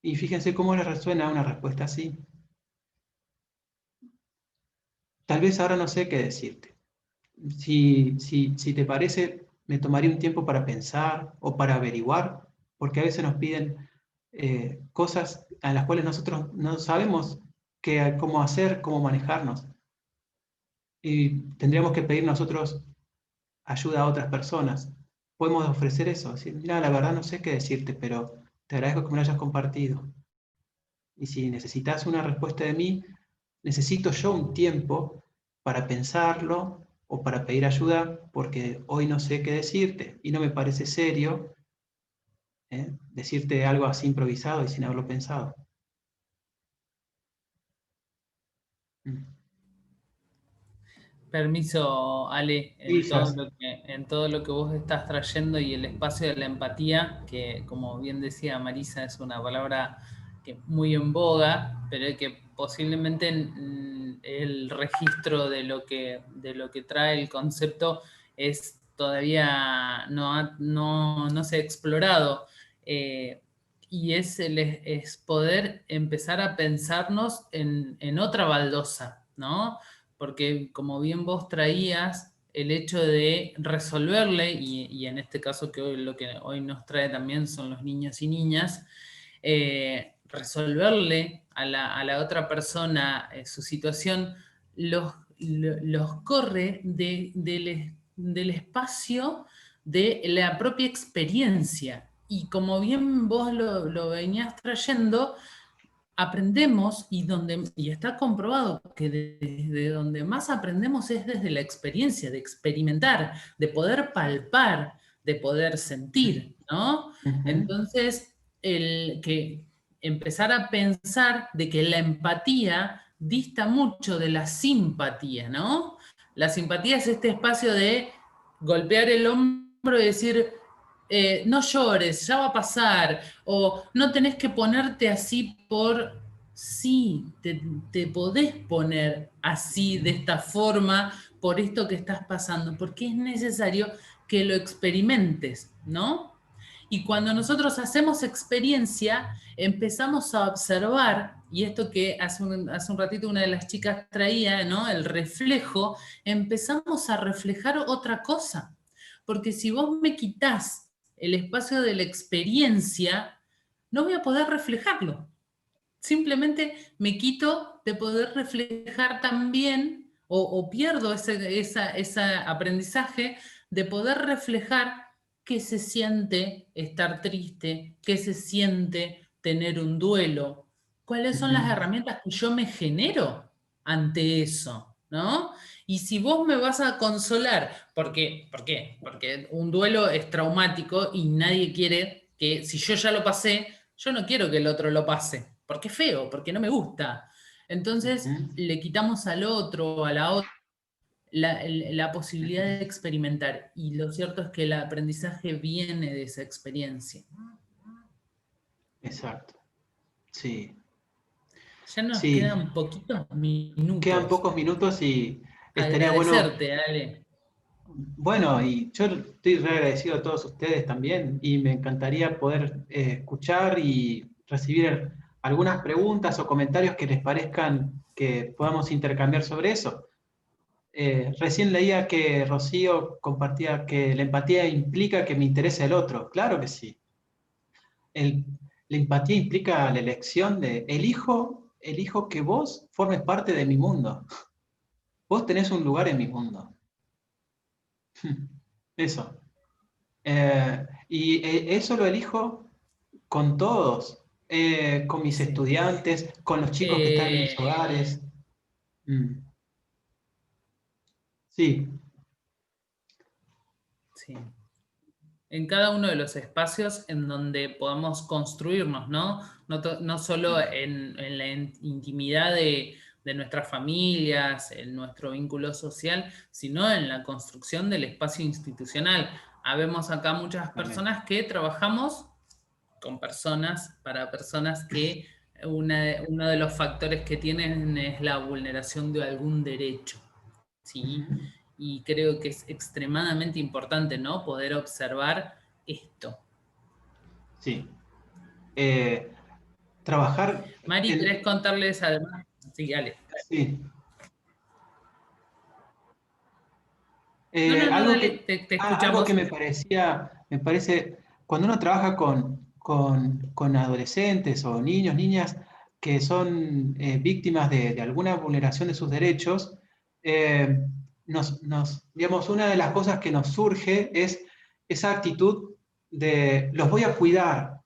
Y fíjense cómo le resuena una respuesta así. Tal vez ahora no sé qué decirte. Si te parece, me tomaría un tiempo para pensar o para averiguar, porque a veces nos piden cosas a las cuales nosotros no sabemos cómo hacer, cómo manejarnos. Y tendríamos que pedir nosotros ayuda a otras personas. Podemos ofrecer eso, decir, mira, la verdad no sé qué decirte, pero te agradezco que me lo hayas compartido. Y si necesitas una respuesta de mí, necesito yo un tiempo para pensarlo o para pedir ayuda, porque hoy no sé qué decirte y no me parece serio decirte algo así improvisado y sin haberlo pensado. Permiso, Ale, Quizás. en todo lo que vos estás trayendo y el espacio de la empatía, que como bien decía Marisa, es una palabra que muy en boga, pero que posiblemente el registro de lo que trae el concepto es todavía no se ha explorado. Y es poder empezar a pensarnos en otra baldosa, ¿no? Porque como bien vos traías, el hecho de resolverle, y en este caso lo que hoy nos trae también son los niños y niñas, resolverle a la otra persona su situación, los corre del espacio de la propia experiencia. Y como bien vos lo venías trayendo, aprendemos y está comprobado que desde donde más aprendemos es desde la experiencia, de experimentar, de poder palpar, de poder sentir, ¿no? Entonces, que empezar a pensar de que la empatía dista mucho de la simpatía, ¿no? La simpatía es este espacio de golpear el hombro y decir, no llores, ya va a pasar, o no tenés que ponerte así por sí, te podés poner así, de esta forma, por esto que estás pasando, porque es necesario que lo experimentes, ¿no? Y cuando nosotros hacemos experiencia, empezamos a observar, y esto que hace un ratito una de las chicas traía, ¿no? El reflejo, empezamos a reflejar otra cosa. Porque si vos me quitás el espacio de la experiencia, no voy a poder reflejarlo. Simplemente me quito de poder reflejar también, o pierdo ese aprendizaje de poder reflejar qué se siente estar triste, qué se siente tener un duelo, cuáles son las herramientas que yo me genero ante eso, ¿no? Y si vos me vas a consolar, ¿por qué? Porque un duelo es traumático y nadie quiere que, si yo ya lo pasé, yo no quiero que el otro lo pase, porque es feo, porque no me gusta. Entonces le quitamos al otro, a la otra, la posibilidad de experimentar. Y lo cierto es que el aprendizaje viene de esa experiencia. Exacto. Sí. Ya nos Sí. quedan poquitos minutos. Quedan pocos minutos y estaría bueno. Agradecerte, Ale. Bueno, y yo estoy re agradecido a todos ustedes también, y me encantaría poder escuchar y recibir algunas preguntas o comentarios que les parezcan que podamos intercambiar sobre eso. Recién leía que Rocío compartía que la empatía implica que me interese el otro. Claro que sí. La empatía implica la elección de elijo que vos formes parte de mi mundo. Vos tenés un lugar en mi mundo. Eso. Eso lo elijo con todos, con mis estudiantes, con los chicos que están en mis hogares. Sí. Sí. En cada uno de los espacios en donde podamos construirnos, ¿no? No solo en la intimidad de nuestras familias, en nuestro vínculo social, sino en la construcción del espacio institucional. Habemos acá muchas personas que trabajamos con personas, para personas que uno de los factores que tienen es la vulneración de algún derecho, ¿sí? Y creo que es extremadamente importante, ¿no? Poder observar esto. Sí. Trabajar... Mari, ¿querés contarles además? Sí, dale. Sí. No, dale, te escuchamos. Algo que me parece, cuando uno trabaja con adolescentes o niños, niñas que son víctimas de alguna vulneración de sus derechos, digamos, una de las cosas que nos surge es esa actitud de los voy a cuidar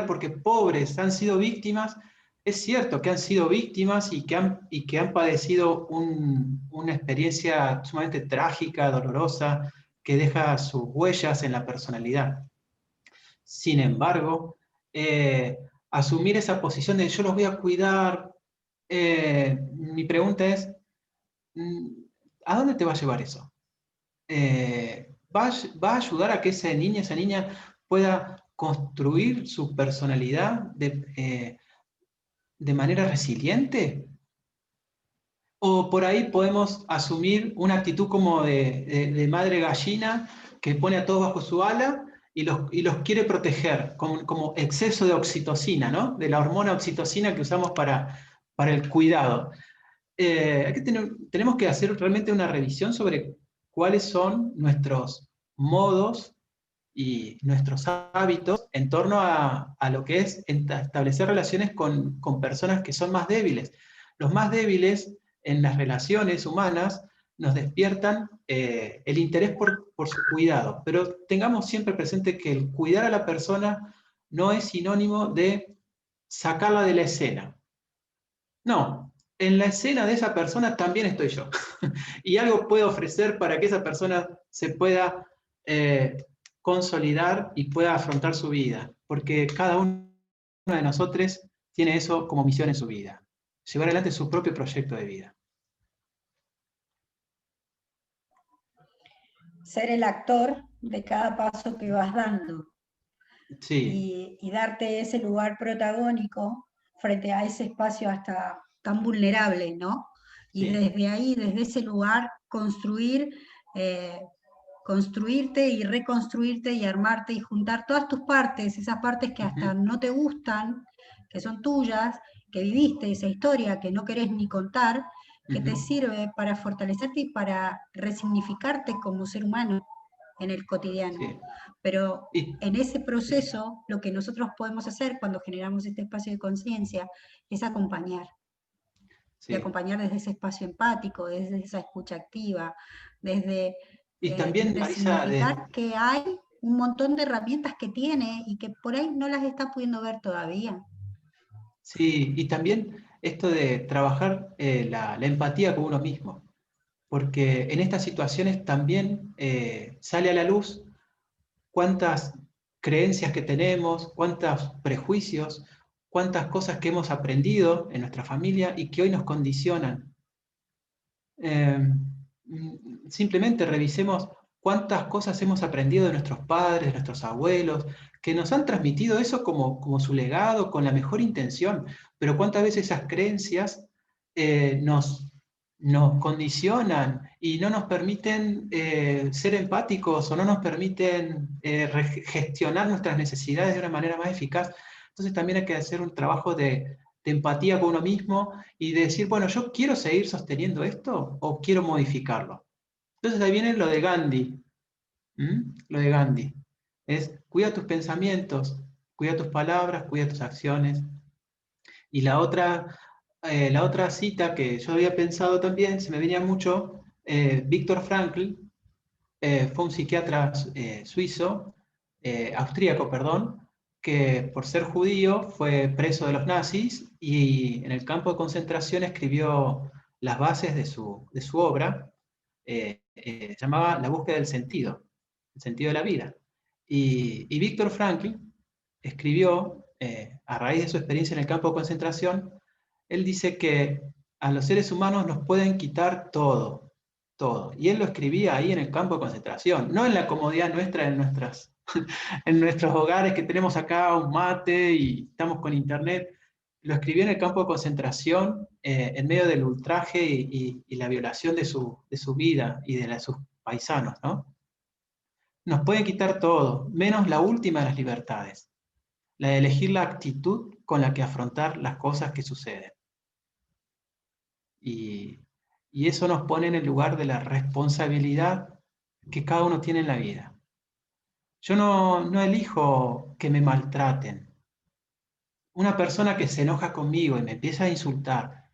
porque pobres han sido víctimas. Es cierto que han sido víctimas y que han padecido una experiencia sumamente trágica, dolorosa, que deja sus huellas en la personalidad. Sin embargo, asumir esa posición de yo los voy a cuidar, mi pregunta es, ¿a dónde te va a llevar eso? ¿Va a ayudar a que esa niña pueda construir su personalidad de manera resiliente? ¿O por ahí podemos asumir una actitud como de madre gallina que pone a todos bajo su ala y los quiere proteger, como exceso de oxitocina, ¿no? De la hormona oxitocina que usamos para el cuidado? Tenemos que hacer realmente una revisión sobre cuáles son nuestros modos y nuestros hábitos en torno a lo que es establecer relaciones con personas que son más débiles. Los más débiles en las relaciones humanas nos despiertan el interés por su cuidado, pero tengamos siempre presente que el cuidar a la persona no es sinónimo de sacarla de la escena. No, en la escena de esa persona también estoy yo. Y algo puedo ofrecer para que esa persona se pueda consolidar y pueda afrontar su vida, porque cada uno de nosotros tiene eso como misión en su vida, llevar adelante su propio proyecto de vida. Ser el actor de cada paso que vas dando. Sí. Y darte ese lugar protagónico frente a ese espacio hasta tan vulnerable, ¿no? Y Sí. desde ahí, desde ese lugar, construirte y reconstruirte y armarte y juntar todas tus partes, esas partes que hasta no te gustan, que son tuyas, que viviste esa historia que no querés ni contar, que te sirve para fortalecerte y para resignificarte como ser humano en el cotidiano. Sí. Pero Y, en ese proceso, lo que nosotros podemos hacer cuando generamos este espacio de conciencia es acompañar. Y sí. acompañar desde ese espacio empático, desde esa escucha activa, desde Y también, Marisa, resignificar que hay un montón de herramientas que tiene y que por ahí no las está pudiendo ver todavía. sí, y también esto de trabajar la empatía con uno mismo, porque en estas situaciones también sale a la luz cuántas creencias que tenemos, cuántos prejuicios, cuántas cosas que hemos aprendido en nuestra familia y que hoy nos condicionan. Simplemente revisemos cuántas cosas hemos aprendido de nuestros padres, de nuestros abuelos, que nos han transmitido eso como su legado, con la mejor intención, pero cuántas veces esas creencias nos condicionan y no nos permiten ser empáticos o no nos permiten gestionar nuestras necesidades de una manera más eficaz. Entonces también hay que hacer un trabajo de empatía con uno mismo y de decir, bueno, ¿yo quiero seguir sosteniendo esto o quiero modificarlo? Entonces ahí viene lo de Gandhi. Lo de Gandhi. Es cuida tus pensamientos, cuida tus palabras, cuida tus acciones. Y la otra cita que yo había pensado también, se me venía mucho, Viktor Frankl, fue un psiquiatra suizo, austríaco, perdón, que por ser judío fue preso de los nazis y en el campo de concentración escribió las bases de su obra, llamaba La búsqueda del sentido, el sentido de la vida. Y Viktor Frankl escribió, a raíz de su experiencia en el campo de concentración, él dice que a los seres humanos nos pueden quitar todo, todo. Y él lo escribía ahí en el campo de concentración, no en la comodidad nuestra, en nuestros hogares que tenemos acá un mate y estamos con internet. Lo escribió en el campo de concentración, en medio del ultraje y la violación de su vida y de sus paisanos, ¿no? Nos pueden quitar todo, menos la última de las libertades, la de elegir la actitud con la que afrontar las cosas que suceden. Y eso nos pone en el lugar de la responsabilidad que cada uno tiene en la vida. Yo no elijo que me maltraten. Una persona que se enoja conmigo y me empieza a insultar,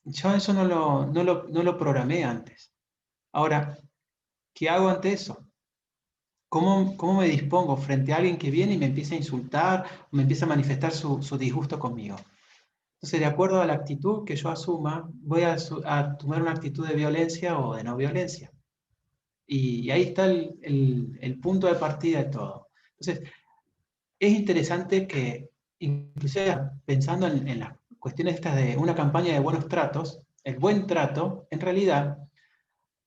yo eso no lo programé antes. Ahora, ¿qué hago ante eso? ¿Cómo me dispongo frente a alguien que viene y me empieza a insultar o me empieza a manifestar su disgusto conmigo? Entonces, de acuerdo a la actitud que yo asuma, voy a tomar una actitud de violencia o de no violencia. Y ahí está el punto de partida de todo. Entonces, es interesante que, inclusive pensando en las cuestiones estas de una campaña de buenos tratos, el buen trato, en realidad,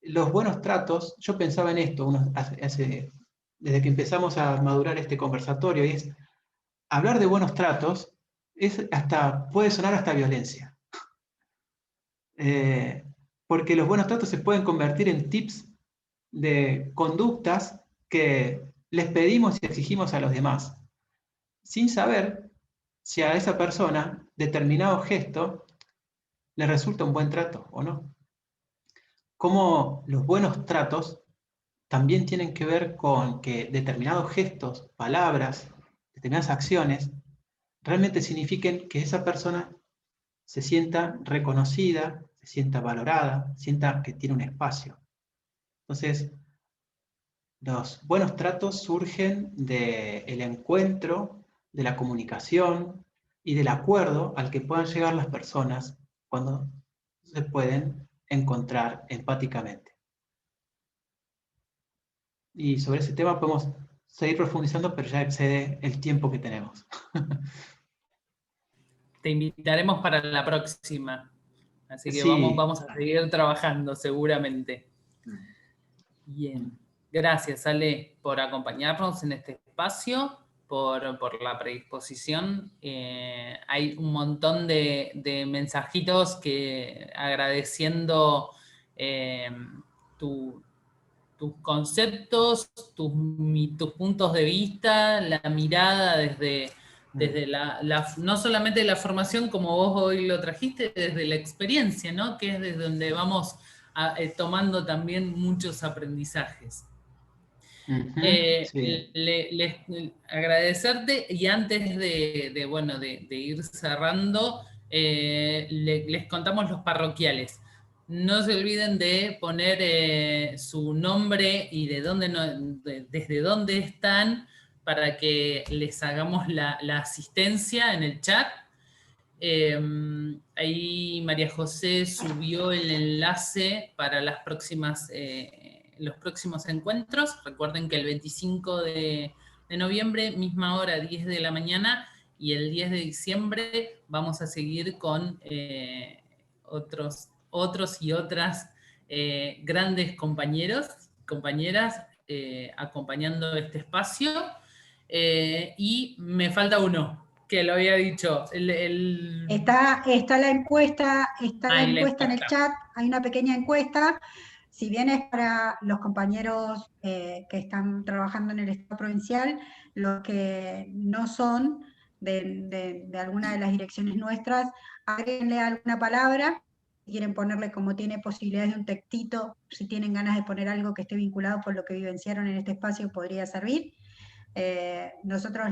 los buenos tratos, yo pensaba en esto desde que empezamos a madurar este conversatorio, y es hablar de buenos tratos puede sonar hasta violencia. Porque los buenos tratos se pueden convertir en tips de conductas que les pedimos y exigimos a los demás, sin saber si a esa persona determinado gesto le resulta un buen trato o no. Cómo los buenos tratos también tienen que ver con que determinados gestos, palabras, determinadas acciones, realmente signifiquen que esa persona se sienta reconocida, se sienta valorada, sienta que tiene un espacio. Entonces, los buenos tratos surgen del encuentro, de la comunicación y del acuerdo al que puedan llegar las personas cuando se pueden encontrar empáticamente. Y sobre ese tema podemos seguir profundizando, pero ya excede el tiempo que tenemos. Te invitaremos para la próxima. Así que Sí. vamos a seguir trabajando seguramente. Bien. Gracias, Ale, por acompañarnos en este espacio. por la predisposición. Hay un montón de mensajitos que agradeciendo tus conceptos, tus puntos de vista, la mirada desde no solamente la formación, como vos hoy lo trajiste, desde la experiencia, ¿no? Que es desde donde vamos tomando también muchos aprendizajes. Sí. Agradecerte, y antes de ir cerrando, les contamos los parroquiales. No se olviden de poner su nombre y desde dónde están, para que les hagamos la asistencia en el chat. Ahí María José subió el enlace para los próximos encuentros. Recuerden que el 25 de noviembre, misma hora, 10 de la mañana, y el 10 de diciembre vamos a seguir con otros y otras grandes compañeras acompañando este espacio. Y me falta uno, que lo había dicho. Está la encuesta, La en el encuesta. chat, hay una pequeña encuesta. Si bien es para los compañeros que están trabajando en el Estado provincial, los que no son de alguna de las direcciones nuestras, agréguenle alguna palabra. Si quieren ponerle, como tiene posibilidades de un textito, si tienen ganas de poner algo que esté vinculado por lo que vivenciaron en este espacio, podría servir. Nosotros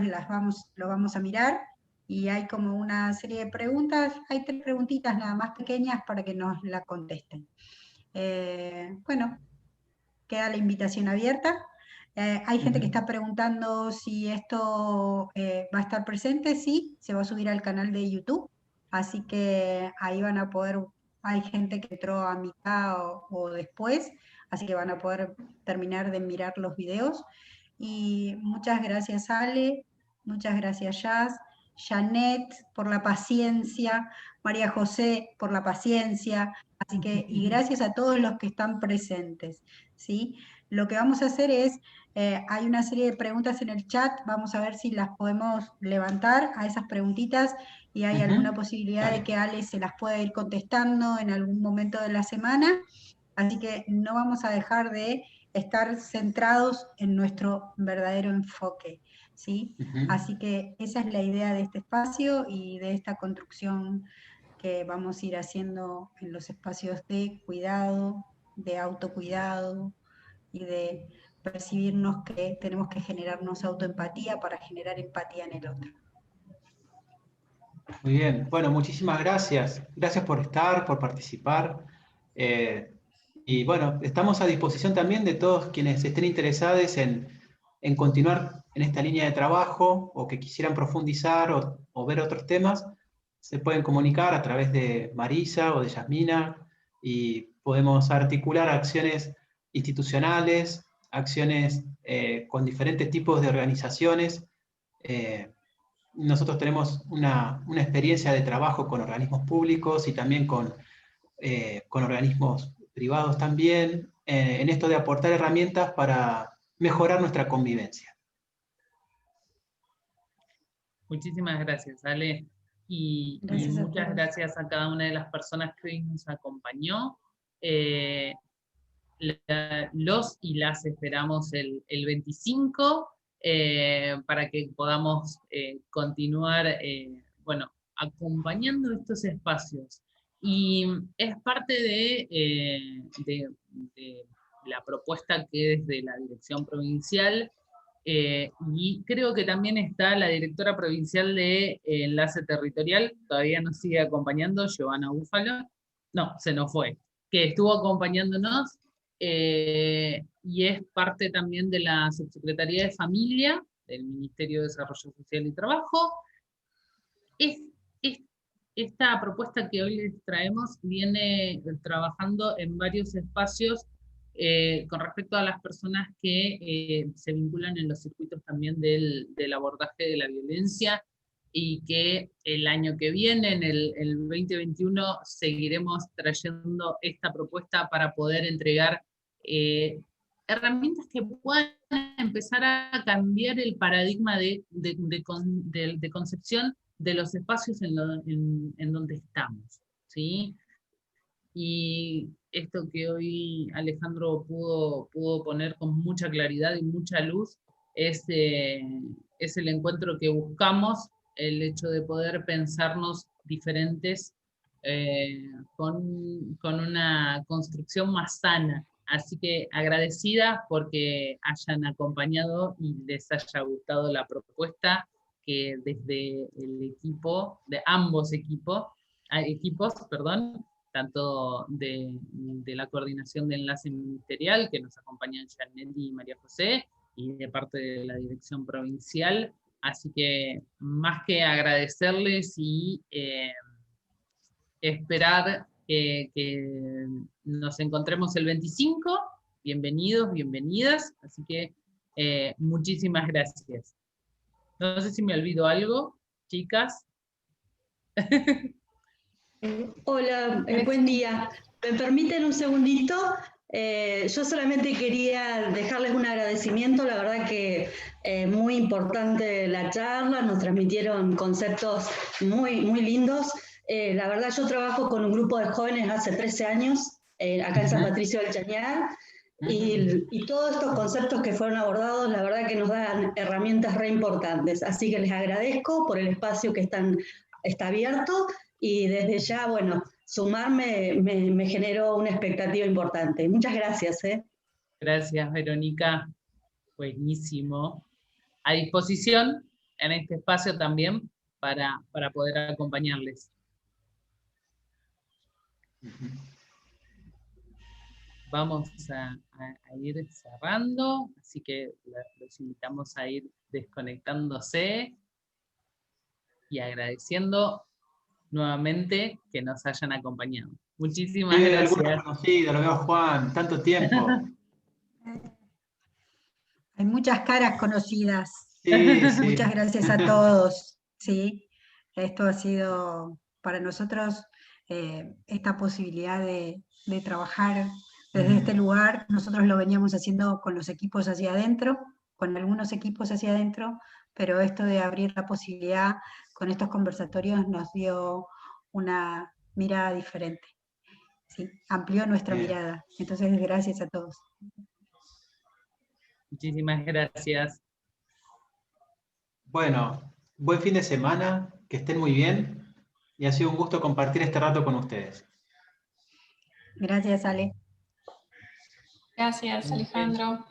lo vamos a mirar, y hay como una serie de preguntas, hay 3 preguntitas nada más pequeñas para que nos la contesten. Bueno, queda la invitación abierta. Hay gente que está preguntando si esto va a estar presente. Sí, se va a subir al canal de YouTube, así que ahí van a poder, hay gente que entró a mitad o después, así que van a poder terminar de mirar los videos. Y muchas gracias, Ale, muchas gracias, Jazz, Janet, por la paciencia, María José, por la paciencia. Así que, y gracias a todos los que están presentes, ¿sí? Lo que vamos a hacer es, hay una serie de preguntas en el chat, vamos a ver si las podemos levantar a esas preguntitas, y hay alguna posibilidad de que Ale se las pueda ir contestando en algún momento de la semana. Así que no vamos a dejar de estar centrados en nuestro verdadero enfoque, ¿sí? Así que esa es la idea de este espacio y de esta construcción que vamos a ir haciendo en los espacios de cuidado, de autocuidado, y de percibirnos que tenemos que generarnos autoempatía para generar empatía en el otro. Muy bien, bueno, muchísimas gracias. Gracias por estar, por participar. Y bueno, estamos a disposición también de todos quienes estén interesados en continuar en esta línea de trabajo, o que quisieran profundizar o ver otros temas. Se pueden comunicar a través de Marisa o de Yasmina, y podemos articular acciones institucionales, acciones con diferentes tipos de organizaciones. Nosotros tenemos una experiencia de trabajo con organismos públicos y también con organismos privados también, en esto de aportar herramientas para mejorar nuestra convivencia. Muchísimas gracias, Ale. Y muchas gracias a cada una de las personas que hoy nos acompañó. Los y las esperamos el 25 para que podamos continuar acompañando estos espacios. Y es parte de la propuesta que desde la dirección provincial, y creo que también está la directora provincial de Enlace Territorial, todavía nos sigue acompañando, Giovanna Búfalo, no, se nos fue, que estuvo acompañándonos, y es parte también de la Subsecretaría de Familia, del Ministerio de Desarrollo Social y Trabajo. Esta propuesta que hoy les traemos viene trabajando en varios espacios con respecto a las personas que se vinculan en los circuitos también del abordaje de la violencia, y que el año que viene, en el 2021, seguiremos trayendo esta propuesta para poder entregar herramientas que puedan empezar a cambiar el paradigma de concepción de los espacios en donde estamos, ¿sí? Y esto que hoy Alejandro pudo poner con mucha claridad y mucha luz es el encuentro que buscamos, el hecho de poder pensarnos diferentes con una construcción más sana. Así que agradecida porque hayan acompañado y les haya gustado la propuesta que desde el equipo, de ambos equipos, tanto de la coordinación de enlace ministerial, que nos acompañan Janet y María José, y de parte de la dirección provincial. Así que más que agradecerles y esperar que nos encontremos el 25, bienvenidos, bienvenidas, así que muchísimas gracias. No sé si me olvido algo, chicas. Hola, buen día. ¿Me permiten un segundito? Yo solamente quería dejarles un agradecimiento, la verdad que muy importante la charla, nos transmitieron conceptos muy, muy lindos. La verdad yo trabajo con un grupo de jóvenes hace 13 años, acá en San Patricio del Chañar, y todos estos conceptos que fueron abordados, la verdad que nos dan herramientas re importantes. Así que les agradezco por el espacio que está abierto, y desde ya, bueno, sumarme me generó una expectativa importante. Muchas gracias. Gracias, Verónica. Buenísimo. A disposición en este espacio también para poder acompañarles. Vamos a ir cerrando, así que los invitamos a ir desconectándose y agradeciendo nuevamente que nos hayan acompañado. Muchísimas gracias. Conocido, lo veo Juan, tanto tiempo. Hay muchas caras conocidas. Sí, sí. Muchas gracias a todos. ¿Sí? Esto ha sido para nosotros esta posibilidad de trabajar desde este lugar. Nosotros lo veníamos haciendo con los equipos hacia adentro, con algunos equipos hacia adentro, pero esto de abrir la posibilidad con estos conversatorios nos dio una mirada diferente. ¿Sí? Amplió nuestra mirada. Entonces, gracias a todos. Muchísimas gracias. Bueno, buen fin de semana, que estén muy bien, y ha sido un gusto compartir este rato con ustedes. Gracias, Ale. Gracias, Alejandro.